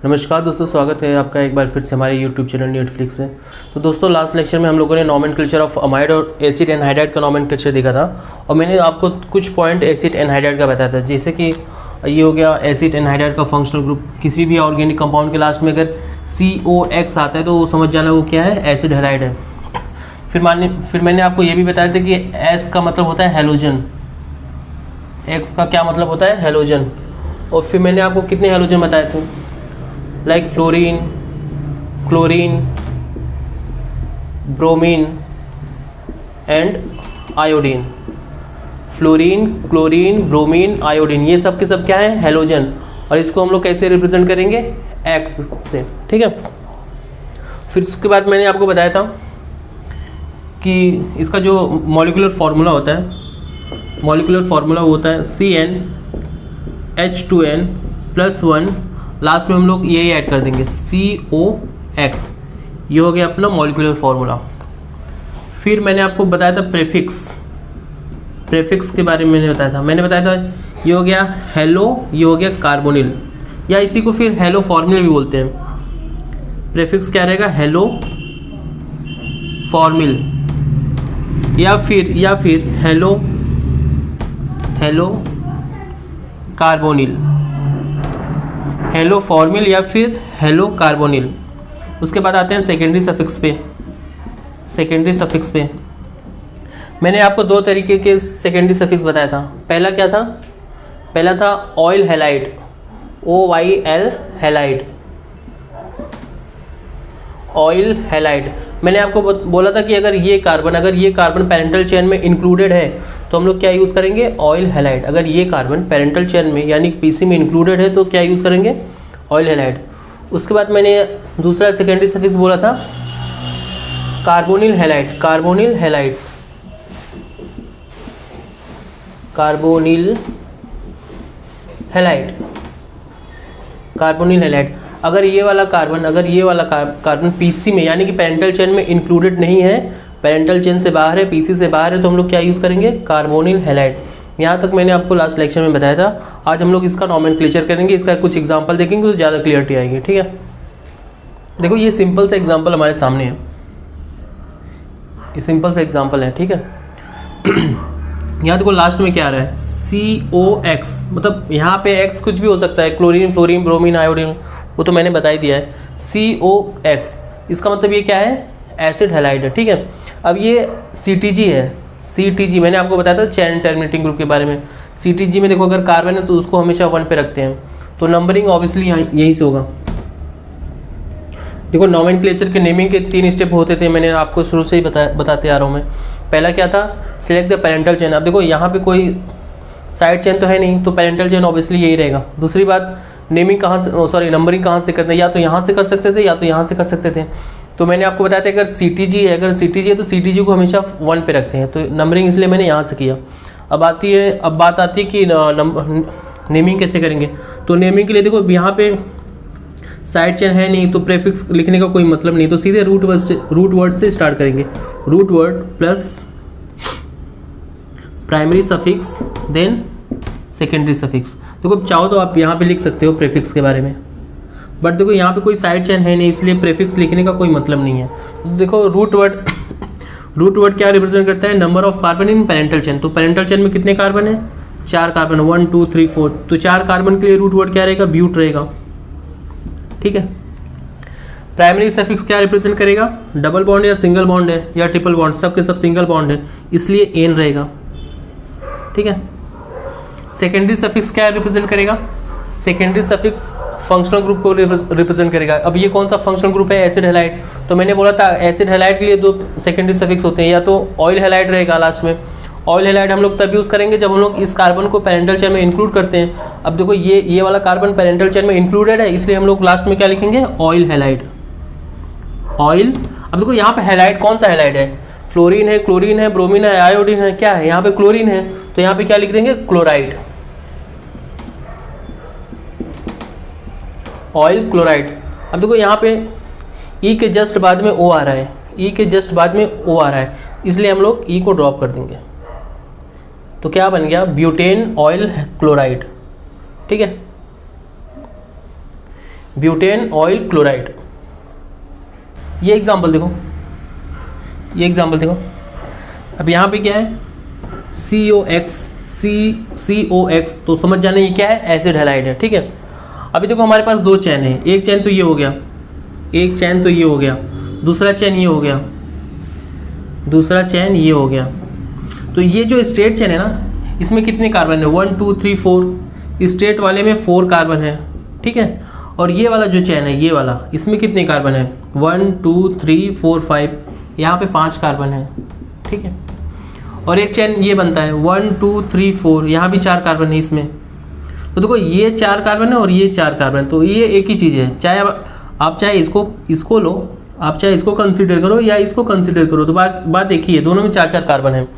नमस्कार दोस्तों, स्वागत है आपका एक बार फिर से हमारे YouTube चैनल नेटफ्लिक्स में। तो दोस्तों, लास्ट लेक्चर में हम लोगों ने नॉमेनक्लेचर ऑफ अमाइड और एसिड एनहाइड्राइड का नॉमेनक्लेचर देखा था और मैंने आपको कुछ पॉइंट एसिड एनहाइड्राइड का बताया था। जैसे कि ये हो गया एसिड एनहाइड्राइड का फंक्शनल ग्रुप। किसी भी ऑर्गेनिक कंपाउंड के लास्ट में अगर COX आता है तो वो समझ जाना वो क्या है, एसिड हैलाइड है। फिर मैंने आपको ये भी बताया था कि S का मतलब होता है हेलोजन, X का क्या मतलब होता है, हेलोजन। और फिर मैंने आपको कितने हेलोजन बताए थे, like fluorine, chlorine, bromine and iodine. Fluorine, chlorine, bromine, iodine, ये सब के सब क्या है, हेलोजन। और इसको हम लोग कैसे रिप्रेजेंट करेंगे, X से, ठीक है। फिर उसके बाद मैंने आपको बताया था कि इसका जो मॉलिक्यूलर फार्मूला होता है, मॉलिक्यूलर फार्मूला होता है CnH2n+1, लास्ट में हम लोग ये ऐड कर देंगे COX। ये हो गया अपना मॉलिक्यूलर फार्मूला। फिर मैंने आपको बताया था प्रेफिक्स के बारे में मैंने बताया था ये हो गया हेलो, ये हो गया कार्बोनिल, या इसी को फिर हेलो फॉर्मिल भी बोलते हैं। प्रेफिक्स क्या रहेगा, हेलो फॉर्मिल, या फिर हेलो कार्बोनिल, हेलो फॉर्मिल या फिर हेलो कार्बोनिल। उसके बाद आते हैं सेकेंडरी सफिक्स पे। मैंने आपको दो तरीके के सेकेंडरी सफिक्स बताया था। पहला क्या था, पहला था oil halide, OYL halide, oil halide. मैंने आपको बोला था कि अगर ये कार्बन पैरेंटल चेन में इंक्लूडेड है तो हम लोग क्या यूज़ करेंगे, ऑयल हैलाइड। अगर ये कार्बन पैरेंटल चेन में यानी PC में इंक्लूडेड है तो क्या यूज़ करेंगे, ऑयल हैलाइड। उसके बाद मैंने दूसरा सेकेंडरी सफिक्स बोला था कार्बोनिल हैलाइड, कार्बोनिल हैलाइड। अगर ये वाला कार्बन PC में यानी कि पैरेंटल चेन में इंक्लूडेड नहीं है, पैरेंटल चेन से बाहर है, PC से बाहर है, तो हम लोग क्या यूज़ करेंगे, कार्बोनिल हैलाइड। यहाँ तक मैंने आपको लास्ट लेक्चर में बताया था। आज हम लोग इसका नॉमेनक्लेचर करेंगे, इसका कुछ एग्जांपल देखेंगे तो ज़्यादा क्लियरिटी आएगी, ठीक है। देखो ये सिंपल सा एग्जांपल हमारे सामने है, ये सिंपल सा एग्जांपल है, ठीक है। यहाँ देखो लास्ट में क्या आ रहा है, COX, मतलब यहाँ पे X कुछ भी हो सकता है, क्लोरीन, फ्लोरीन, ब्रोमीन, आयोडीन, वो तो मैंने बता ही दिया है। COX इसका मतलब ये क्या है, एसिड हैलाइड है, ठीक है। अब ये CTG है, CTG मैंने आपको बताया था चेन टर्मिनेटिंग ग्रुप के बारे में। CTG में देखो अगर कार्बन है तो उसको हमेशा 1 पे रखते हैं, तो नंबरिंग ऑब्वियसली यहीं से होगा। देखो नॉमेनक्लेचर के नेमिंग के 3 स्टेप होते थे, मैंने आपको शुरू से ही बताते आ रहा हूँ मैं। पहला क्या था, सिलेक्ट द पैरेंटल चेन। अब देखो यहाँ पे कोई साइड चेन तो है नहीं, तो पैरेंटल चेन ऑब्वियसली यही रहेगा। दूसरी बात, नेमिंग नंबरिंग कहाँ से करते हैं, या तो यहाँ से कर सकते थे या तो यहाँ से कर सकते थे। तो मैंने आपको बताया था अगर CTG है तो CTG को हमेशा 1 पे रखते हैं, तो नंबरिंग इसलिए मैंने यहाँ से किया। अब बात आती है कि नेमिंग कैसे करेंगे। तो नेमिंग के लिए देखो यहाँ पे साइड चेन है नहीं, तो प्रेफिक्स लिखने का कोई मतलब नहीं, तो सीधे रूट वर्ड से स्टार्ट करेंगे। Root word plus primary suffix then secondary suffix. देखो चाहो तो आप यहाँ पे लिख सकते हो प्रेफिक्स के बारे में, बट देखो यहाँ पे कोई साइड चेन है नहीं, इसलिए प्रेफिक्स लिखने का कोई मतलब नहीं है। तो देखो रूट वर्ड क्या रिप्रेजेंट करता है, number of carbon in parental chain. तो पैरेंटल चेन में कितने कार्बन है, 4 कार्बन, 1 2 3 4। तो 4 कार्बन के लिए रूट वर्ड क्या रहेगा, ब्यूट रहेगा, ठीक है। प्राइमरी सफिक्स क्या रिप्रेजेंट करेगा, डबल बॉन्ड या सिंगल बॉन्ड है या ट्रिपल बॉन्ड, सबके सब सिंगल बॉन्ड है, इसलिए एन रहेगा, ठीक है। सेकेंडरी सफिक्स क्या रिप्रेजेंट करेगा, सेकेंडरी सफिक्स फंक्शनल ग्रुप को रिप्रेजेंट करेगा। अब ये कौन सा फंक्शनल ग्रुप है, एसिड हैलाइड। तो मैंने बोला था एसिड हैलाइड के लिए 2 सेकेंडरी सफिक्स होते हैं, या तो ऑयल हैलाइड रहेगा लास्ट में। ऑयल हैलाइड हम लोग तब यूज़ करेंगे जब हम लोग इस कार्बन को पैरेंटल चेन में इंक्लूड करते हैं। अब देखो ये वाला कार्बन पैरेंटल चेन में इंक्लूडेड है, इसलिए हम लोग लास्ट में क्या लिखेंगे, ऑयल हैलाइड, ऑयल। अब देखो यहाँ पे हैलाइड कौन सा हैलाइड है, फ्लोरीन है, क्लोरीन है, ब्रोमीन है, आयोडीन है, क्या है, यहाँ पे क्लोरीन है, तो यहाँ पे क्या लिख देंगे, क्लोराइड, ऑयल क्लोराइड। अब देखो यहाँ पे E के जस्ट बाद में O आ रहा है, E के जस्ट बाद में O आ रहा है, इसलिए हम लोग E को ड्रॉप कर देंगे। तो क्या बन गया, ब्यूटेन ऑयल क्लोराइड, ठीक है। Butane oil chloride. ये एग्जांपल देखो, ये एग्जांपल देखो। अब यहाँ पे क्या है, COX, तो समझ जाना ये क्या है, एसिड हैलाइड है, ठीक है। अभी देखो हमारे पास दो चैन है, एक चैन तो ये हो गया, एक चैन तो ये हो गया, दूसरा चैन ये हो गया, दूसरा चैन ये हो गया। तो ये जो स्ट्रेट चैन है ना, इसमें कितने कार्बन है, 1 2 3 4, स्ट्रेट वाले में 4 कार्बन है, ठीक है। और ये वाला जो चैन है, ये वाला, इसमें कितने कार्बन है, 1 2 3 4 5, यहाँ पे 5 कार्बन है, ठीक है। और एक चैन ये बनता है 1 2 3 4, यहाँ भी 4 कार्बन है इसमें। तो देखो ये 4 कार्बन है और ये 4 कार्बन, तो ये एक ही चीज़ है। चाहे आप चाहे इसको लो, आप चाहे इसको कंसीडर करो या इसको कंसीडर करो, तो बात एक ही है, दोनों में 4 कार्बन है।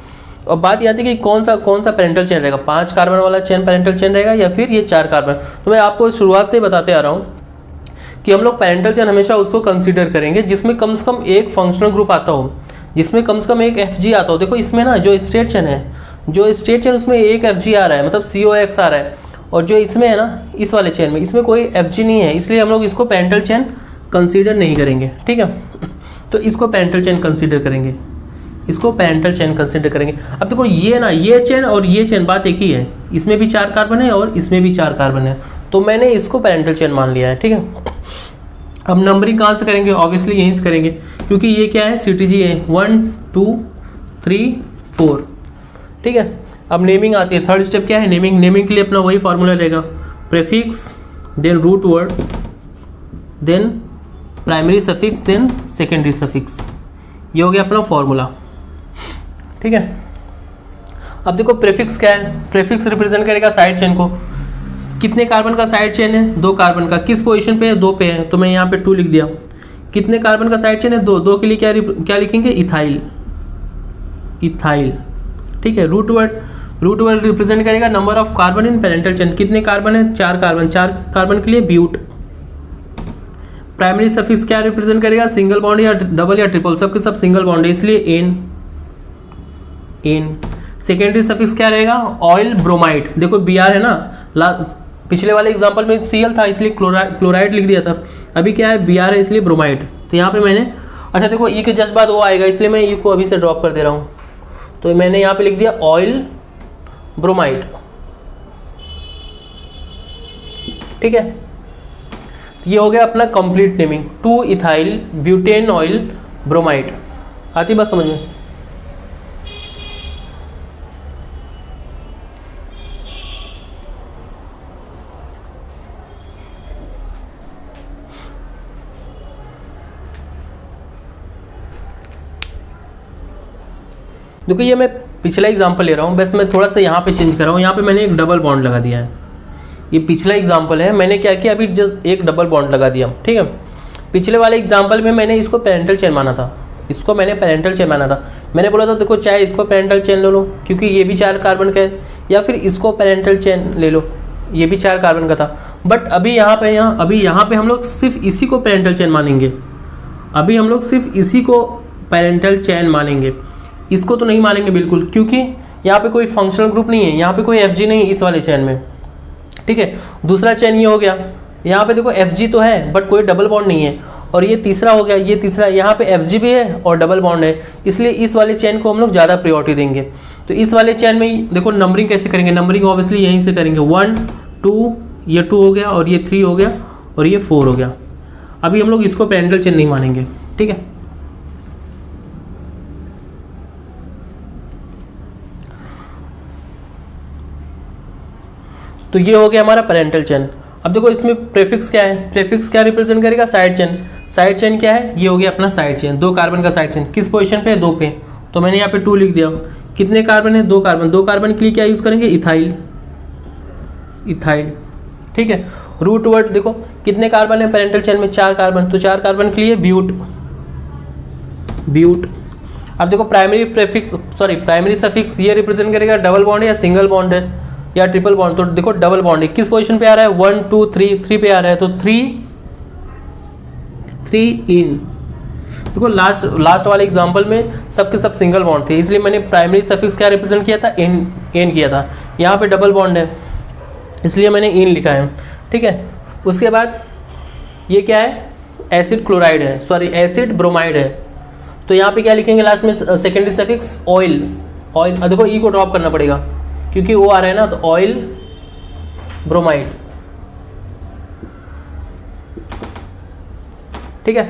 और बात ये आती है कि कौन सा पैरेंटल चेन रहेगा, 5 कार्बन वाला चेन पैरेंटल चेन रहेगा या फिर ये 4 कार्बन। तो मैं आपको शुरुआत से बताते आ रहा हूँ कि हम लोग पैरेंटल चेन हमेशा उसको कंसीडर करेंगे जिसमें कम से कम एक फंक्शनल ग्रुप आता हो, जिसमें कम से कम एक FG आता हो। देखो इसमें ना जो स्ट्रेट चेन है, जो स्ट्रेट चेन उसमें एक FG आ रहा है, मतलब COX आ रहा है। और जो इसमें है ना, इस वाले चेन में, इसमें कोई FG नहीं है, इसलिए हम लोग इसको पैरेंटल चेन कंसीडर नहीं करेंगे, ठीक है। तो इसको पैरेंटल चेन कंसीडर करेंगे, इसको पैरेंटल चेन कंसीडर करेंगे। अब देखो ये ना, ये चेन और ये चेन बात एक ही है, इसमें भी 4 कार्बन है और इसमें भी 4 कार्बन है, तो मैंने इसको पैरेंटल चेन मान लिया है, ठीक है। अब नंबरिंग कहाँ से करेंगे, ऑब्वियसली यहीं से करेंगे, क्योंकि ये क्या है, CTG है 1 2 3 4, ठीक है। अब नेमिंग आती है, थर्ड स्टेप क्या है, नेमिंग। नेमिंग के लिए अपना वही फॉर्मूला रहेगा, prefix then root word then primary suffix then secondary suffix, ये हो गया अपना फॉर्मूला, ठीक है। अब देखो प्रेफिक्स क्या है, प्रेफिक्स रिप्रेजेंट करेगा साइड चेन को। कितने कार्बन का साइड चेन है, 2 कार्बन का, किस पोजीशन पे है, 2 पे है, तो मैं यहाँ पे 2 लिख दिया। कितने कार्बन का साइड चेन है, 2 के लिए क्या लिखेंगे, इथाइल, इथाइल, ठीक है। रूट वर्ड रिप्रेजेंट करेगा number of carbon in parental chain, कितने कार्बन है, 4 कार्बन, 4 कार्बन के लिए ब्यूट। प्राइमरी सफिक्स क्या रिप्रेजेंट करेगा, सिंगल बॉन्ड या डबल या ट्रिपल, सबके सब सिंगल बॉन्ड है, इसलिए एन। सेकेंडरी सफिक्स क्या रहेगा, ऑयल ब्रोमाइड। देखो Br है ना, पिछले वाले एग्जांपल में Cl था इसलिए क्लोराइड लिख दिया था, अभी क्या है Br है इसलिए ब्रोमाइड। तो यहाँ पे मैंने, अच्छा देखो E के जस्ट बाद वो आएगा, इसलिए मैं E को अभी से ड्रॉप कर दे रहा हूँ। तो मैंने यहाँ पे लिख दिया ऑयल ब्रोमाइड, ठीक है। ये हो गया अपना complete naming, 2 ethyl butane oil bromide. आती बात समझ में। देखो ये मैं पिछला एग्जांपल ले रहा हूँ, बस मैं थोड़ा सा यहाँ पे चेंज कर रहा हूँ। यहाँ पे मैंने एक डबल बॉन्ड लगा दिया है, ये पिछला एग्जांपल है, मैंने क्या किया अभी जस्ट एक डबल बॉन्ड लगा दिया, ठीक है। पिछले वाले एग्जांपल में मैंने इसको पैरेंटल चेन माना था, इसको मैंने पैरेंटल चेन माना था। मैंने बोला था देखो चाहे इसको पैरेंटल चेन ले लो क्योंकि ये भी 4 कार्बन का है, या फिर इसको पैरेंटल चेन ले लो, ये भी 4 कार्बन का था। बट अभी यहाँ पे हम लोग सिर्फ इसी को पैरेंटल चेन मानेंगे, अभी हम लोग सिर्फ इसी को पैरेंटल चेन मानेंगे, इसको तो नहीं मानेंगे बिल्कुल, क्योंकि यहाँ पे कोई फंक्शनल ग्रुप नहीं है, यहाँ पे कोई FG नहीं है इस वाले चेन में, ठीक है। दूसरा चेन ये हो गया, यहाँ पे देखो FG तो है बट कोई डबल बॉन्ड नहीं है, और ये तीसरा हो गया, ये तीसरा, यहाँ पे FG भी है और डबल बॉन्ड है, इसलिए इस वाले चेन को हम लोग ज़्यादा प्रायोरिटी देंगे। तो इस वाले चेन में देखो नंबरिंग कैसे करेंगे, नंबरिंग ऑब्वियसली यहीं से करेंगे, 1 2, ये 2 हो गया और ये 3 हो गया और ये 4 हो गया। अभी हम लोग इसको पैरेंटल चेन नहीं मानेंगे, ठीक है। तो ये हो गया हमारा पैरेंटल चेन। अब देखो इसमें प्रेफिक्स क्या है, प्रेफिक्स क्या रिप्रेजेंट करेगा, साइड चेन। साइड चेन क्या है, ये हो गया अपना साइड चेन, 2 कार्बन का साइड चेन, किस पोजीशन पे है, 2 पे, तो मैंने यहाँ पे 2 लिख दिया। कितने कार्बन है, 2 कार्बन, 2 कार्बन के लिए क्या यूज़ करेंगे, इथाइल, इथाइल, ठीक है। रूट वर्ड देखो कितने कार्बन है पैरेंटल चेन में, 4 कार्बन, तो 4 कार्बन के लिए ब्यूट, ब्यूट। अब देखो प्राइमरी सफिक्स ये रिप्रेजेंट करेगा डबल बॉन्ड या सिंगल बॉन्ड है या ट्रिपल बॉन्ड, तो देखो डबल बॉन्ड है, किस पोजीशन पे आ रहा है, 1 2 3 पे आ रहा है, तो 3 इन। देखो लास्ट वाले एग्जांपल में सबके सब सिंगल बॉन्ड थे, इसलिए मैंने प्राइमरी सफिक्स क्या रिप्रेजेंट किया था, इन किया था। यहाँ पे डबल बॉन्ड है इसलिए मैंने इन लिखा है, ठीक है। उसके बाद ये क्या है, एसिड क्लोराइड है, सॉरी एसिड ब्रोमाइड है। तो यहाँ पे क्या लिखेंगे लास्ट में, सेकेंडरी सफिक्स ऑयल, ऑयल। देखो ई को ड्रॉप करना पड़ेगा क्योंकि वो आ रहा है ना, तो ऑयल ब्रोमाइड, ठीक है।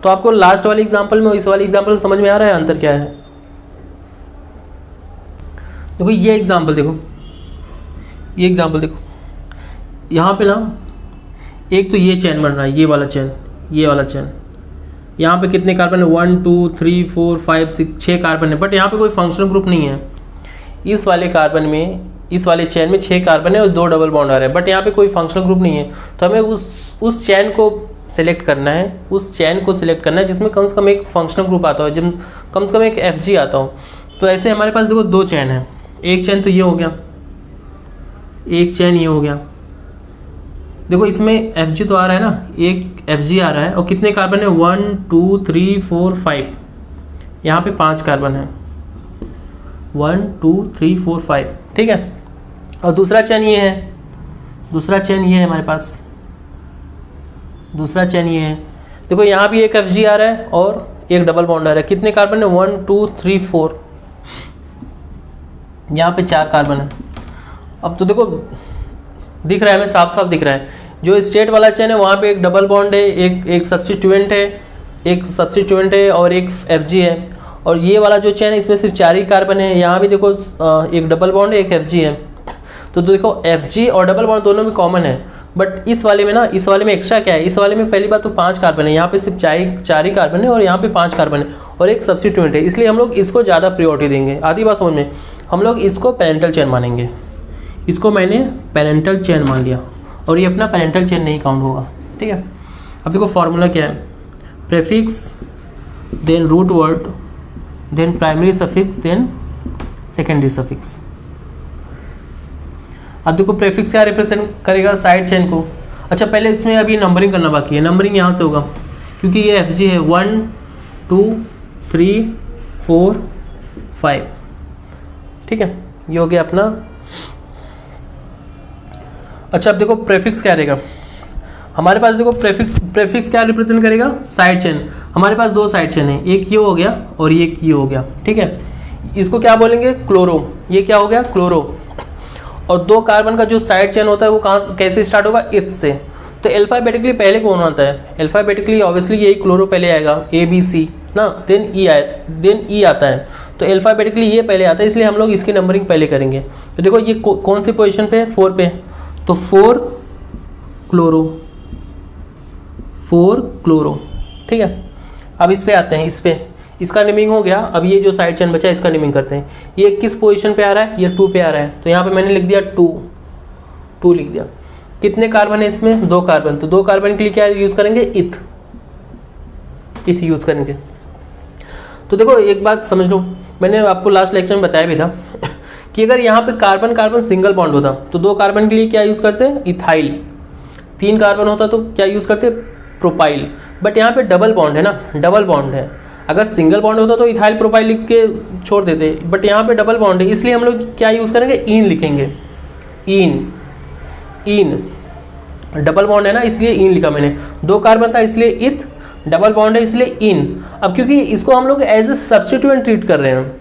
तो आपको लास्ट वाले एग्जांपल में इस वाले एग्जांपल समझ में आ रहा है अंतर क्या है। देखो ये एग्जांपल देखो, ये एग्जांपल देखो, यहाँ पे ना एक तो ये चेन बन रहा है, ये वाला चेन, ये वाला चेन, यहाँ पे कितने कार्बन है, 1 2 3 4 5 6, 6 कार्बन है, बट यहाँ पे कोई फंक्शनल ग्रुप नहीं है। इस वाले कार्बन में, इस वाले चेन में 6 कार्बन है और 2 डबल बॉन्ड आ रहे हैं, बट यहाँ पे कोई फंक्शनल ग्रुप नहीं है। तो हमें उस चेन को सिलेक्ट करना है, उस चेन को सिलेक्ट करना है जिसमें कम से कम एक फंक्शनल ग्रुप आता हो, जब कम से कम एक Fg आता हो। तो ऐसे हमारे पास देखो 2 चेन है, एक चेन तो ये हो गया, एक चेन ये हो गया। देखो इसमें Fg तो आ रहा है ना, एक Fg आ रहा है और कितने कार्बन है, 1 2 3 4 5, यहाँ पे 5 कार्बन है, 1 2 3 4 5, ठीक है। और दूसरा चेन ये है, दूसरा चेन ये है हमारे पास, दूसरा चेन ये है। देखो यहाँ भी एक Fg आ रहा है और एक डबल बॉन्ड आ रहा है, कितने कार्बन है, 1 2 3 4, यहाँ पे 4 कार्बन है। अब तो देखो दिख रहा है, हमें साफ साफ दिख रहा है। जो स्टेट वाला चेन है वहाँ पे एक डबल बॉन्ड है, एक सब्स्टिट्यूएंट है, एक सब्स्टिट्यूएंट है और एक Fg है। और ये वाला जो चेन है इसमें सिर्फ 4 ही कार्बन है, यहाँ भी देखो एक डबल बॉन्ड है, एक Fg है। तो देखो Fg और डबल बॉन्ड दोनों में कॉमन है, बट इस वाले में ना, इस वाले में एक्स्ट्रा क्या है, इस वाले में पहली बात तो 5 कार्बन है, यहाँ पे सिर्फ 4 ही कार्बन है और यहाँ पे 5 कार्बन है और एक सब्स्टिट्यूएंट है, इसलिए हम लोग इसको ज़्यादा प्रायोरिटी देंगे। आधी बात समझ में, हम लोग इसको पेरेंटल चेन मानेंगे। इसको मैंने पेरेंटल चेन मान लिया और ये अपना पेरेंटल चेन नहीं काउंट होगा, ठीक है। अब देखो फॉर्मूला क्या है, prefix then root word then primary suffix then secondary suffix. अब देखो प्रेफिक्स क्या रिप्रेजेंट करेगा, साइड चेन को। अच्छा पहले इसमें अभी नंबरिंग करना बाकी है, नंबरिंग यहाँ से होगा क्योंकि ये Fg है, 1 2 3 4 5, ठीक है, ये हो गया अपना। अच्छा अब देखो प्रेफिक्स क्या रहेगा हमारे पास, देखो प्रेफिक्स क्या रिप्रेजेंट करेगा, साइड चेन। हमारे पास 2 साइड चेन है, एक ये हो गया और एक ये हो गया, ठीक है। इसको क्या बोलेंगे, क्लोरो, ये क्या हो गया, क्लोरो। और 2 कार्बन का जो साइड चेन होता है वो कहाँ कैसे स्टार्ट होगा, इथ से। तो अल्फाबेटिकली पहले कौन आता है, अल्फाबेटिकली ऑब्वियसली यही क्लोरो पहले आएगा, ABC ना, देन E आता है। तो अल्फाबेटिकली ये पहले आता है, इसलिए हम लोग इसकी नंबरिंग पहले करेंगे। तो देखो ये कौन सी पोजीशन पे है, 4 पे, तो 4 क्लोरो, ठीक है। अब इस पे आते हैं, इस पे इसका नेमिंग हो गया। अब ये जो साइड चेन बचा है इसका नेमिंग करते हैं। ये किस पोजीशन पे आ रहा है, ये 2 पे आ रहा है, तो यहाँ पे मैंने लिख दिया 2 लिख दिया। कितने कार्बन है इसमें, 2 कार्बन, तो 2 कार्बन के लिए क्या यूज करेंगे, इथ यूज करेंगे। तो देखो एक बात समझ लो, मैंने आपको लास्ट लेक्चर में बताया भी था कि अगर यहाँ पे कार्बन कार्बन सिंगल बॉन्ड होता तो 2 कार्बन के लिए क्या यूज करते हैं, इथाइल। 3 कार्बन होता तो क्या यूज करते, प्रोपाइल। बट यहाँ पे डबल बॉन्ड है ना, डबल बॉन्ड है। अगर सिंगल बॉन्ड होता तो इथाइल प्रोपाइल लिख के छोड़ देते, बट यहाँ पे डबल बॉन्ड है, इसलिए हम लोग क्या यूज करेंगे, इन लिखेंगे। इन डबल बॉन्ड है ना, इसलिए इन लिखा मैंने। 2 कार्बन था इसलिए इथ, डबल बॉन्ड है इसलिए इन। अब क्योंकि इसको हम लोग एज ए सब्स्टिट्यूएंट ट्रीट कर रहे हैं,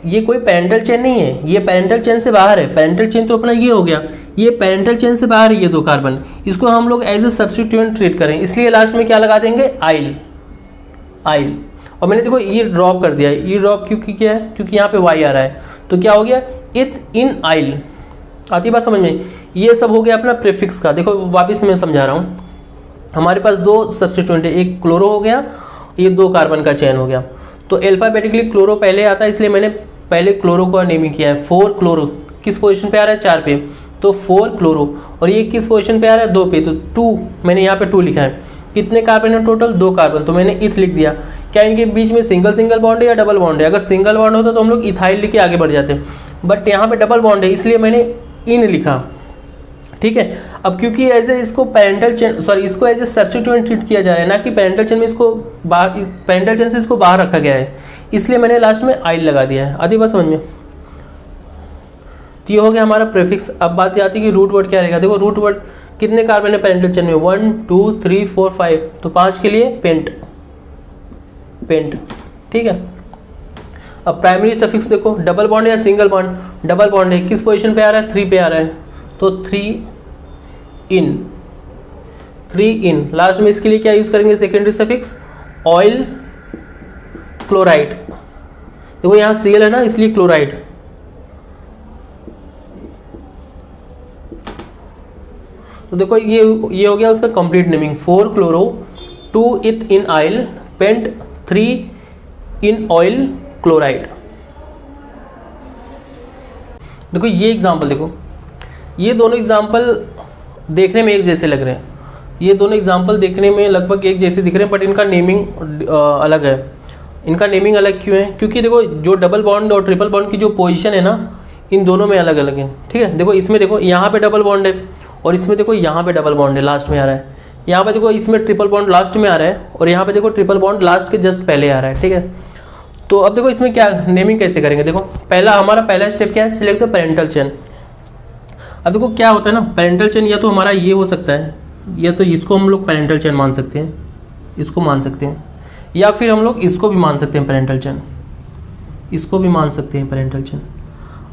ये कोई पेरेंटल चेन नहीं है, ये पेरेंटल चेन से बाहर है। पेरेंटल चेन तो अपना ये हो गया, ये पेरेंटल चेन से बाहर है ये 2 कार्बन, इसको हम लोग एज ए सब्स्टिट्यूएंट ट्रीट करें, इसलिए लास्ट में क्या लगा देंगे, आइल। और मैंने देखो ये ड्रॉप कर दिया, ये ड्रॉप क्योंकि क्या है, क्योंकि यहाँ पे वाई आ रहा है, तो क्या हो गया, इथ इन आइल। आती बात समझ में। ये सब हो गया अपना प्रीफिक्स का। देखो वापस मैं समझा रहा हूँ, हमारे पास 2 सब्स्टिट्यूएंट है, एक क्लोरो हो गया, ये 2 कार्बन का चेन हो गया। तो अल्फाबेटिकली क्लोरो पहले आता है, इसलिए मैंने पहले क्लोरो को नेमिंग किया है। 4 क्लोरो किस पोजीशन पे आ रहा है, 4 पे, तो 4 क्लोरो। और ये किस पोजीशन पे आ रहा है, 2 पे, तो 2 मैंने यहाँ पे 2 लिखा है। कितने कार्बन है टोटल, 2 कार्बन, तो मैंने इथ लिख दिया। क्या इनके बीच में सिंगल बॉन्ड है या डबल बॉन्ड है, अगर सिंगल बॉन्ड होता तो हम लोग इथाइल लिख के आगे बढ़ जाते, बट यहाँ पे डबल बॉन्ड है इसलिए मैंने इन लिखा, ठीक है। अब क्योंकि एज ए इसको पेरेंटल चेन, सॉरी इसको एज ए सब्स्टिट्यूएंट ट्रीट किया जा रहा है, ना कि पेरेंटल चेन में इसको बाहर, पेरेंटल चेन से इसको बाहर रखा गया है, इसलिए मैंने लास्ट में आइल लगा दिया है। आधी बात समझ में। तो ये हो गया हमारा प्रीफिक्स। अब बात आती है कि रूट वर्ड क्या रहेगा। देखो रूट वर्ड कितने कार्बन है पेरेंटल चेन में? 1 2 3 4 5, तो 5 के लिए पेंट, पेंट, ठीक है। अब प्राइमरी सफिक्स देखो, डबल बॉन्ड या सिंगल बॉन्ड? डबल बॉन्ड है, किस पोजीशन पे आ रहा है? 3 पे आ रहा है, तो 3 इन, 3 इन। लास्ट में इसके लिए क्या यूज करेंगे सेकेंडरी सफिक्स? Oil chloride. देखो यहाँ Cl है ना, इसलिए क्लोराइड। तो देखो ये हो गया उसका complete naming, 4 chloro 2 ethenyl pent 3 enoyl chloride. देखो ये एग्जांपल देखो, ये दोनों एग्जांपल देखने में एक जैसे लग रहे हैं, ये दोनों एग्जांपल देखने में लगभग एक जैसे दिख रहे हैं, बट इनका नेमिंग अलग है। इनका नेमिंग अलग क्यों है? क्योंकि देखो जो डबल बॉन्ड और ट्रिपल बॉन्ड की जो पोजीशन है ना, इन दोनों में अलग अलग है, ठीक है। देखो इसमें देखो यहाँ पे डबल बॉन्ड है, और इसमें देखो यहाँ पे डबल बॉन्ड है, लास्ट में आ रहा है। यहाँ पे देखो इसमें ट्रिपल बॉन्ड लास्ट में आ रहा है, और यहाँ पे देखो ट्रिपल बॉन्ड लास्ट के जस्ट पहले आ रहा है, ठीक है। तो अब देखो इसमें क्या नेमिंग कैसे करेंगे? देखो हमारा पहला स्टेप क्या है? Select the parental chain. अब देखो क्या होता है ना, पेरेंटल चेन या तो हमारा ये हो सकता है, या तो इसको हम लोग पेरेंटल चेन मान सकते हैं, इसको मान सकते हैं, या फिर हम लोग इसको भी मान सकते हैं पेरेंटल चेन, इसको भी मान सकते हैं पेरेंटल चेन।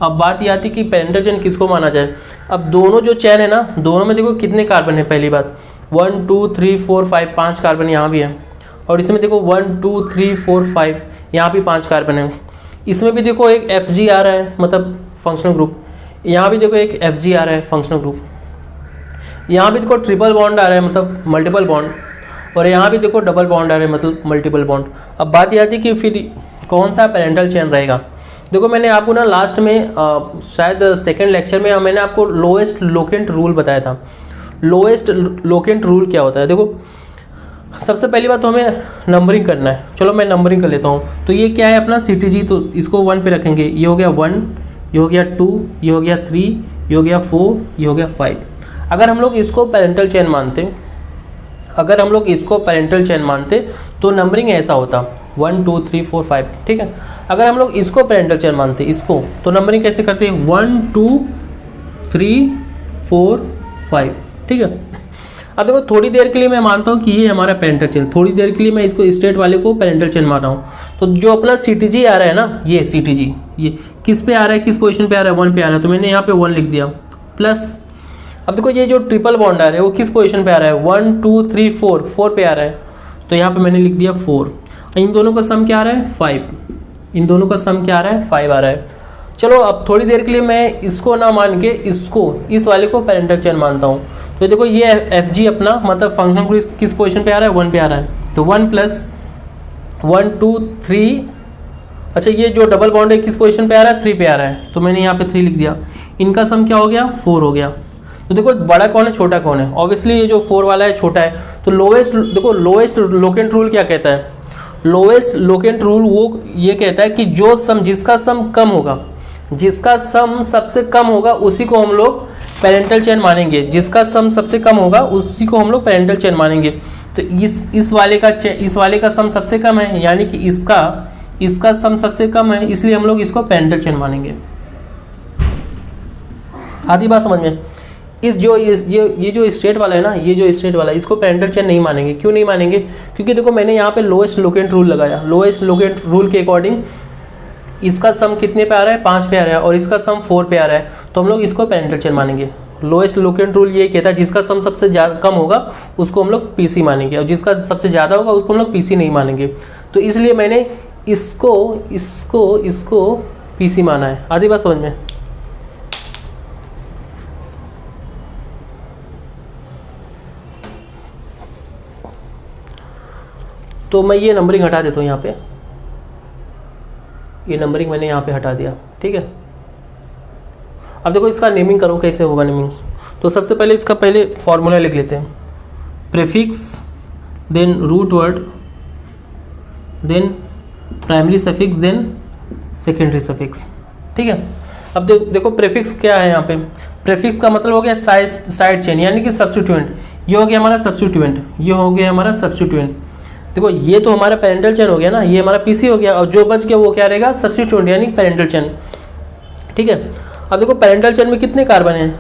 अब बात ये आती है कि पेरेंटल चेन किसको माना जाए। अब दोनों जो चेन है ना, दोनों में देखो कितने कार्बन है? पहली बात 1 2 3 4 5, 5 कार्बन यहाँ भी है, और इसमें देखो 1 2 3 4 5, यहाँ भी 5 कार्बन है। इसमें भी देखो एक Fg आ रहा है, मतलब फंक्शनल ग्रुप। यहाँ भी देखो एक Fg आ रहा है, फंक्शनल ग्रुप। यहाँ भी देखो ट्रिपल बॉन्ड आ रहा है, मतलब मल्टीपल बॉन्ड, और यहाँ भी देखो डबल बॉन्ड आ रहा है, मतलब मल्टीपल बॉन्ड। अब बात यह आती है कि फिर कौन सा पेरेंटल चेन रहेगा। देखो मैंने आपको ना लास्ट में शायद सेकेंड लेक्चर में मैंने आपको लोएस्ट लोकेंट रूल बताया था। लोएस्ट लोकेंट रूल क्या होता है? देखो सबसे पहली बात तो हमें नंबरिंग करना है। चलो मैं नंबरिंग कर लेता हूँ। तो ये क्या है अपना CTG, तो इसको 1 पे रखेंगे। ये हो गया 1, ये हो गया 2, ये हो गया 3, ये हो गया 4, ये हो गया 5। अगर हम लोग इसको पेरेंटल चेन मानते, अगर हम लोग इसको पेरेंटल चेन मानते तो नंबरिंग ऐसा होता 1 2 3 4 5, ठीक है। अगर हम लोग इसको पेरेंटल चेन मानते, इसको, तो नंबरिंग कैसे करते हैं? 1 2 3 4 5, ठीक है। अब देखो थोड़ी देर के लिए मैं मानता हूँ कि ये हमारा पेरेंटल चेन, थोड़ी देर के लिए मैं इसको स्टेट वाले को पेरेंटल चेन मान रहा हूँ। तो जो अपना CTG आ रहा है ना, ये CTG ये किस पे आ रहा है, किस पोजीशन पे आ रहा है? 1 पे आ रहा है, तो मैंने यहाँ पे 1 लिख दिया, प्लस अब देखो ये जो ट्रिपल बॉन्ड आ रहा है वो किस पोजीशन पे आ रहा है? 1 2 3 4, 4 पे आ रहा है, तो यहाँ पे मैंने लिख दिया 4। इन दोनों का सम क्या आ रहा है? 5। इन दोनों का सम क्या आ रहा है? 5 आ रहा है। चलो अब थोड़ी देर के लिए मैं इसको ना मान के इसको, इस वाले को पेरेंटल चेन मानता हूँ। तो देखो ये Fg अपना मतलब फंक्शनल ग्रुप किस पोजीशन पे आ रहा है? 1 पे आ रहा है, तो 1 प्लस 1 2 3। अच्छा ये जो डबल बॉन्ड है किस पोजीशन पे आ रहा है? 3 पे आ रहा है, तो मैंने यहाँ पे 3 लिख दिया। इनका सम क्या हो गया? 4 हो गया। तो देखो बड़ा कौन है, छोटा कौन है? ऑब्वियसली ये जो 4 वाला है छोटा है। तो लोएस्ट, देखो लोएस्ट लोकेंट रूल क्या कहता है? लोएस्ट लोकेंट रूल वो ये कहता है कि जो सम, जिसका सम कम होगा, जिसका सम सबसे कम होगा उसी को हम लोग पेरेंटल चेन मानेंगे। जिसका सम सबसे कम होगा उसी को हम लोग पेरेंटल चेन मानेंगे। तो इस वाले का सम सबसे कम है, यानी कि इसका सम सबसे कम है, इसलिए हम लोग इसको पेरेंटल चेन मानेंगे। आधी बात समझ में? ये जो स्टेट वाला है ना, ये जो स्टेट वाला है, इसको पेरेंटल चेन नहीं मानेंगे। क्यों नहीं मानेंगे? क्योंकि देखो मैंने यहाँ पे लोएस्ट लोकेंट रूल लगाया। लोएस्ट लोकेंट रूल के अकॉर्डिंग इसका सम कितने पे आ रहा है? 5 पे आ रहा है, और इसका सम 4 पे आ रहा है, तो हम लोग इसको पेरेंटल चेन मानेंगे। लोएस्ट लोकेंट रूल ये कहता है जिसका सम सबसे कम होगा उसको हम लोग PC मानेंगे, और जिसका सबसे ज़्यादा होगा उसको हम लोग PC नहीं मानेंगे। तो इसलिए मैंने इसको PC माना है। आधी बात समझ में? तो मैं ये नंबरिंग हटा देता हूँ यहाँ पे, ये नंबरिंग मैंने यहाँ पे हटा दिया, ठीक है। अब देखो इसका नेमिंग करो, कैसे होगा नेमिंग। तो सबसे पहले इसका पहले फॉर्मूला लिख लेते हैं। Prefix, then root word, then primary suffix, then secondary suffix, ठीक है। अब देखो प्रीफिक्स क्या है यहाँ पे? प्रीफिक्स का मतलब हो गया साइड चेन, यानी कि सब्स्टिट्यूएंट। ये हो गया हमारा सब्स्टिट्यूएंट, ये हो गया हमारा सब्स्टिट्यूएंट। देखो ये तो हमारा पेरेंटल चेन हो गया ना, ये हमारा PC हो गया, और जो बच गया वो क्या रहेगा? सब्स्टिट्यूएंट, यानी पेरेंटल चेन, ठीक है। अब देखो पेरेंटल चेन में कितने कार्बन हैं?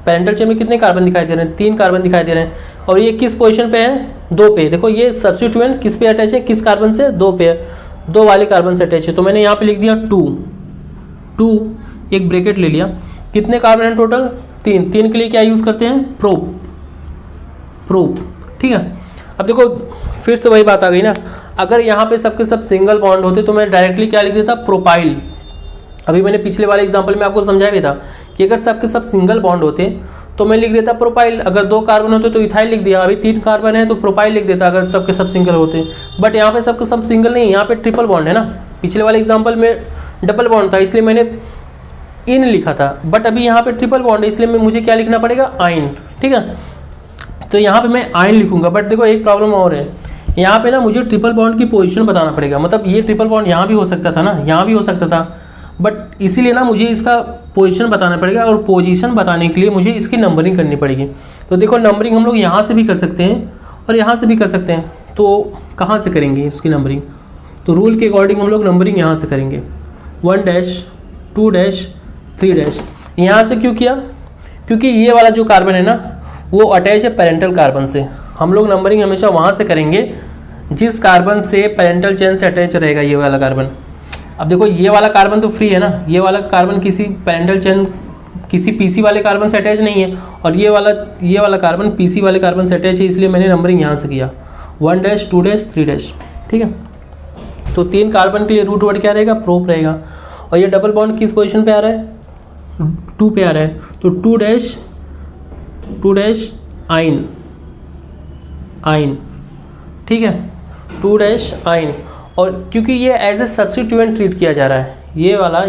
पेरेंटल चेन में कितने कार्बन दिखाई दे रहे हैं, 3 कार्बन दिखाई दे रहे हैं। और ये किस पोजीशन पे है, 2 पे। देखो ये सब्स्टिट्यूएंट किस पे अटैच है, किस कार्बन से, 2 पे, 2 वाले कार्बन से अटैच है। तो मैंने यहाँ पे लिख दिया 2, एक ब्रैकेट ले लिया। कितने कार्बन है टोटल, 3 के लिए क्या यूज करते हैं, प्रोप, ठीक है। अब देखो फिर से वही बात आ गई ना, अगर यहाँ पे सबके सब सिंगल बॉन्ड होते तो मैं डायरेक्टली क्या लिख देता, प्रोपाइल। अभी मैंने पिछले वाले एग्जांपल में आपको समझाया भी था कि अगर सबके सब सिंगल बॉन्ड होते तो मैं लिख देता प्रोपाइल। अगर 2 कार्बन होते तो इथाइल लिख दिया। अभी 3 कार्बन है तो प्रोपाइल लिख देता अगर सबके सब सिंगल होते। बट यहाँ पे सबके सब सिंगल नहीं, यहाँ पे ट्रिपल बॉन्ड है ना। पिछले वाले एग्जाम्पल में डबल बॉन्ड था इसलिए मैंने इन लिखा था, बट अभी यहाँ पे ट्रिपल बॉन्ड है इसलिए मुझे क्या लिखना पड़ेगा, आइन, ठीक है। तो यहाँ पे मैं आइन लिखूंगा। बट देखो एक प्रॉब्लम और है, यहाँ पे ना मुझे ट्रिपल बॉन्ड की पोजीशन बताना पड़ेगा। मतलब ये ट्रिपल बॉन्ड यहाँ भी हो सकता था ना, यहाँ भी हो सकता था, बट इसीलिए ना मुझे इसका पोजीशन बताना पड़ेगा। और पोजीशन बताने के लिए मुझे इसकी नंबरिंग करनी पड़ेगी। तो देखो नंबरिंग हम लोग यहाँ से भी कर सकते हैं और यहाँ से भी कर सकते हैं। तो कहाँ से करेंगे इसकी नंबरिंग, तो रूल के अकॉर्डिंग हम लोग नंबरिंग यहाँ से करेंगे, 1 2 3 यहाँ से। क्यों किया, क्योंकि ये वाला जो कार्बन है ना वो अटैच है पेरेंटल कार्बन से। हम लोग नंबरिंग हमेशा वहाँ से करेंगे जिस कार्बन से पेरेंटल चेन से अटैच रहेगा ये वाला कार्बन। अब देखो ये वाला कार्बन तो फ्री है ना, ये वाला कार्बन किसी पेरेंटल चेन किसी पीसी वाले कार्बन से अटैच नहीं है, और ये वाला कार्बन पीसी वाले कार्बन से अटैच है, इसलिए मैंने नंबरिंग यहाँ से किया 1 2 3 ठीक है। तो 3 कार्बन के लिए रूट वर्ड क्या रहेगा, प्रोप रहेगा। और ये डबल बॉन्ड किस पोजीशन पे आ रहा है, 2 पे आ रहा है, तो 2 आइन, ठीक है, 2 आइन। और क्योंकि ये एज ए सब्स्टिट्यूएंट ट्रीट किया जा रहा है,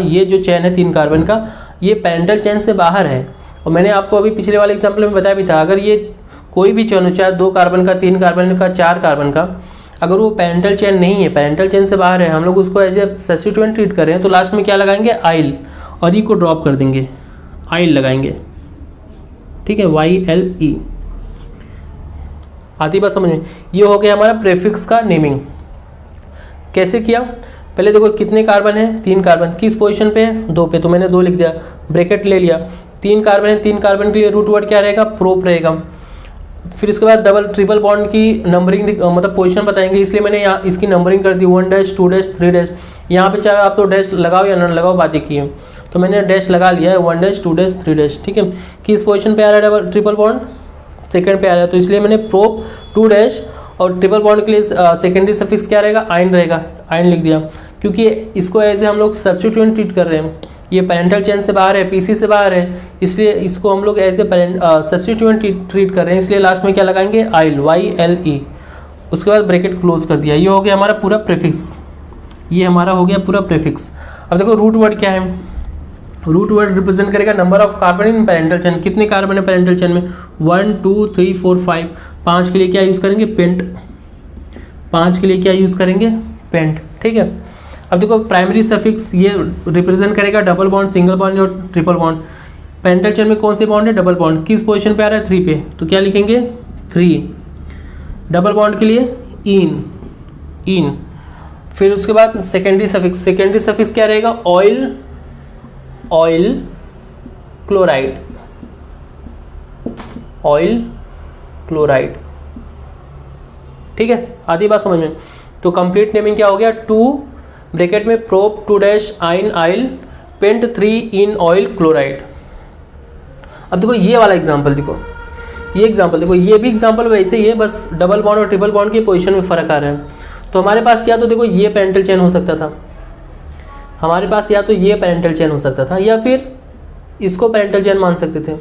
ये जो चेन है 3 कार्बन का, ये पेरेंटल चेन से बाहर है। और मैंने आपको अभी पिछले वाले एग्जाम्पल में बताया भी था, अगर ये कोई भी चेन हो, चाहे 2 कार्बन का, 3 कार्बन का, 4 कार्बन का, अगर वो पेरेंटल चेन नहीं है, पेरेंटल चेन से बाहर है, हम लोग उसको एज ए सब्स्टिट्यूएंट ट्रीट कर रहे हैं, तो लास्ट में क्या लगाएंगे, आइल, और ई को ड्रॉप कर देंगे, आइल लगाएंगे, ठीक है, YLE। आती बात समझ में। ये हो गया हमारा प्रेफिक्स का नेमिंग। कैसे किया, पहले देखो कितने कार्बन है, 3 कार्बन, किस पोजीशन पे है, 2 पे, तो मैंने 2 लिख दिया, ब्रैकेट ले लिया। 3 कार्बन है, 3 कार्बन के लिए रूट वर्ड क्या रहेगा, प्रोप रहेगा। फिर इसके बाद डबल ट्रिपल बॉन्ड की नंबरिंग मतलब पोजीशन बताएंगे, इसलिए मैंने यहाँ इसकी नंबरिंग कर दी 1 2 3 यहाँ पे चाहे आप तो डैश लगाओ या न लगाओ, बात एक ही है। तो मैंने डैश लगा लिया है 1 2 3 ठीक है। किस पोजीशन पे आ रहा है डबल ट्रिपल बॉन्ड, सेकंड पे आ रहा है, तो इसलिए मैंने प्रोप 2 और ट्रिपल बॉन्ड के लिए सेकेंडरी सफिक्स क्या रहेगा, आइन रहेगा, आइन लिख दिया। क्योंकि इसको एज ए हम लोग सब्स्टिट्यूएंट ट्रीट कर रहे हैं, ये पेरेंटल चेन से बाहर है, पीसी से बाहर है, इसलिए इसको हम लोग एज ए सब्स्टिट्यूएंट ट्रीट कर रहे हैं, इसलिए लास्ट में क्या लगाएंगे, आइल, YLE। उसके बाद ब्रैकेट क्लोज कर दिया। ये हो गया हमारा पूरा प्रीफिक्स, ये हमारा हो गया पूरा प्रीफिक्स। अब देखो रूट वर्ड क्या है, रूट वर्ड रिप्रेजेंट करेगा number of carbon in parental chain. कितने कार्बन है पेरेंटल चेन में, 1 2 3 4 5। 5 के लिए क्या यूज करेंगे, पेंट। 5 के लिए क्या यूज करेंगे, पेंट, ठीक है। अब देखो प्राइमरी सफिक्स ये रिप्रेजेंट करेगा डबल बॉन्ड, सिंगल बॉन्ड और ट्रिपल बॉन्ड। पेरेंटल चेन में कौन से बॉन्ड है, डबल बॉन्ड। किस पोजीशन पे आ रहा है, 3 पे, तो क्या लिखेंगे, 3। डबल बॉन्ड के लिए इन। फिर उसके बाद सेकेंडरी सफिक्स क्या रहेगा, ऑयल क्लोराइड, ठीक है। आधी बात समझ में। तो कंप्लीट नेमिंग क्या हो गया, 2 ब्रैकेट में प्रोप 2 आइन आइल पेंट 3 इन ऑयल क्लोराइड। अब देखो ये वाला एग्जांपल देखो, ये एग्जांपल देखो, ये भी एग्जांपल वैसे ही है, बस डबल बॉन्ड और ट्रिपल बॉन्ड की पोजीशन में फर्क आ रहा है। तो हमारे पास या तो देखो ये पेरेंटल चेन हो सकता था, हमारे पास या तो ये पेरेंटल चेन हो सकता था, या फिर इसको पेरेंटल चेन मान सकते थे,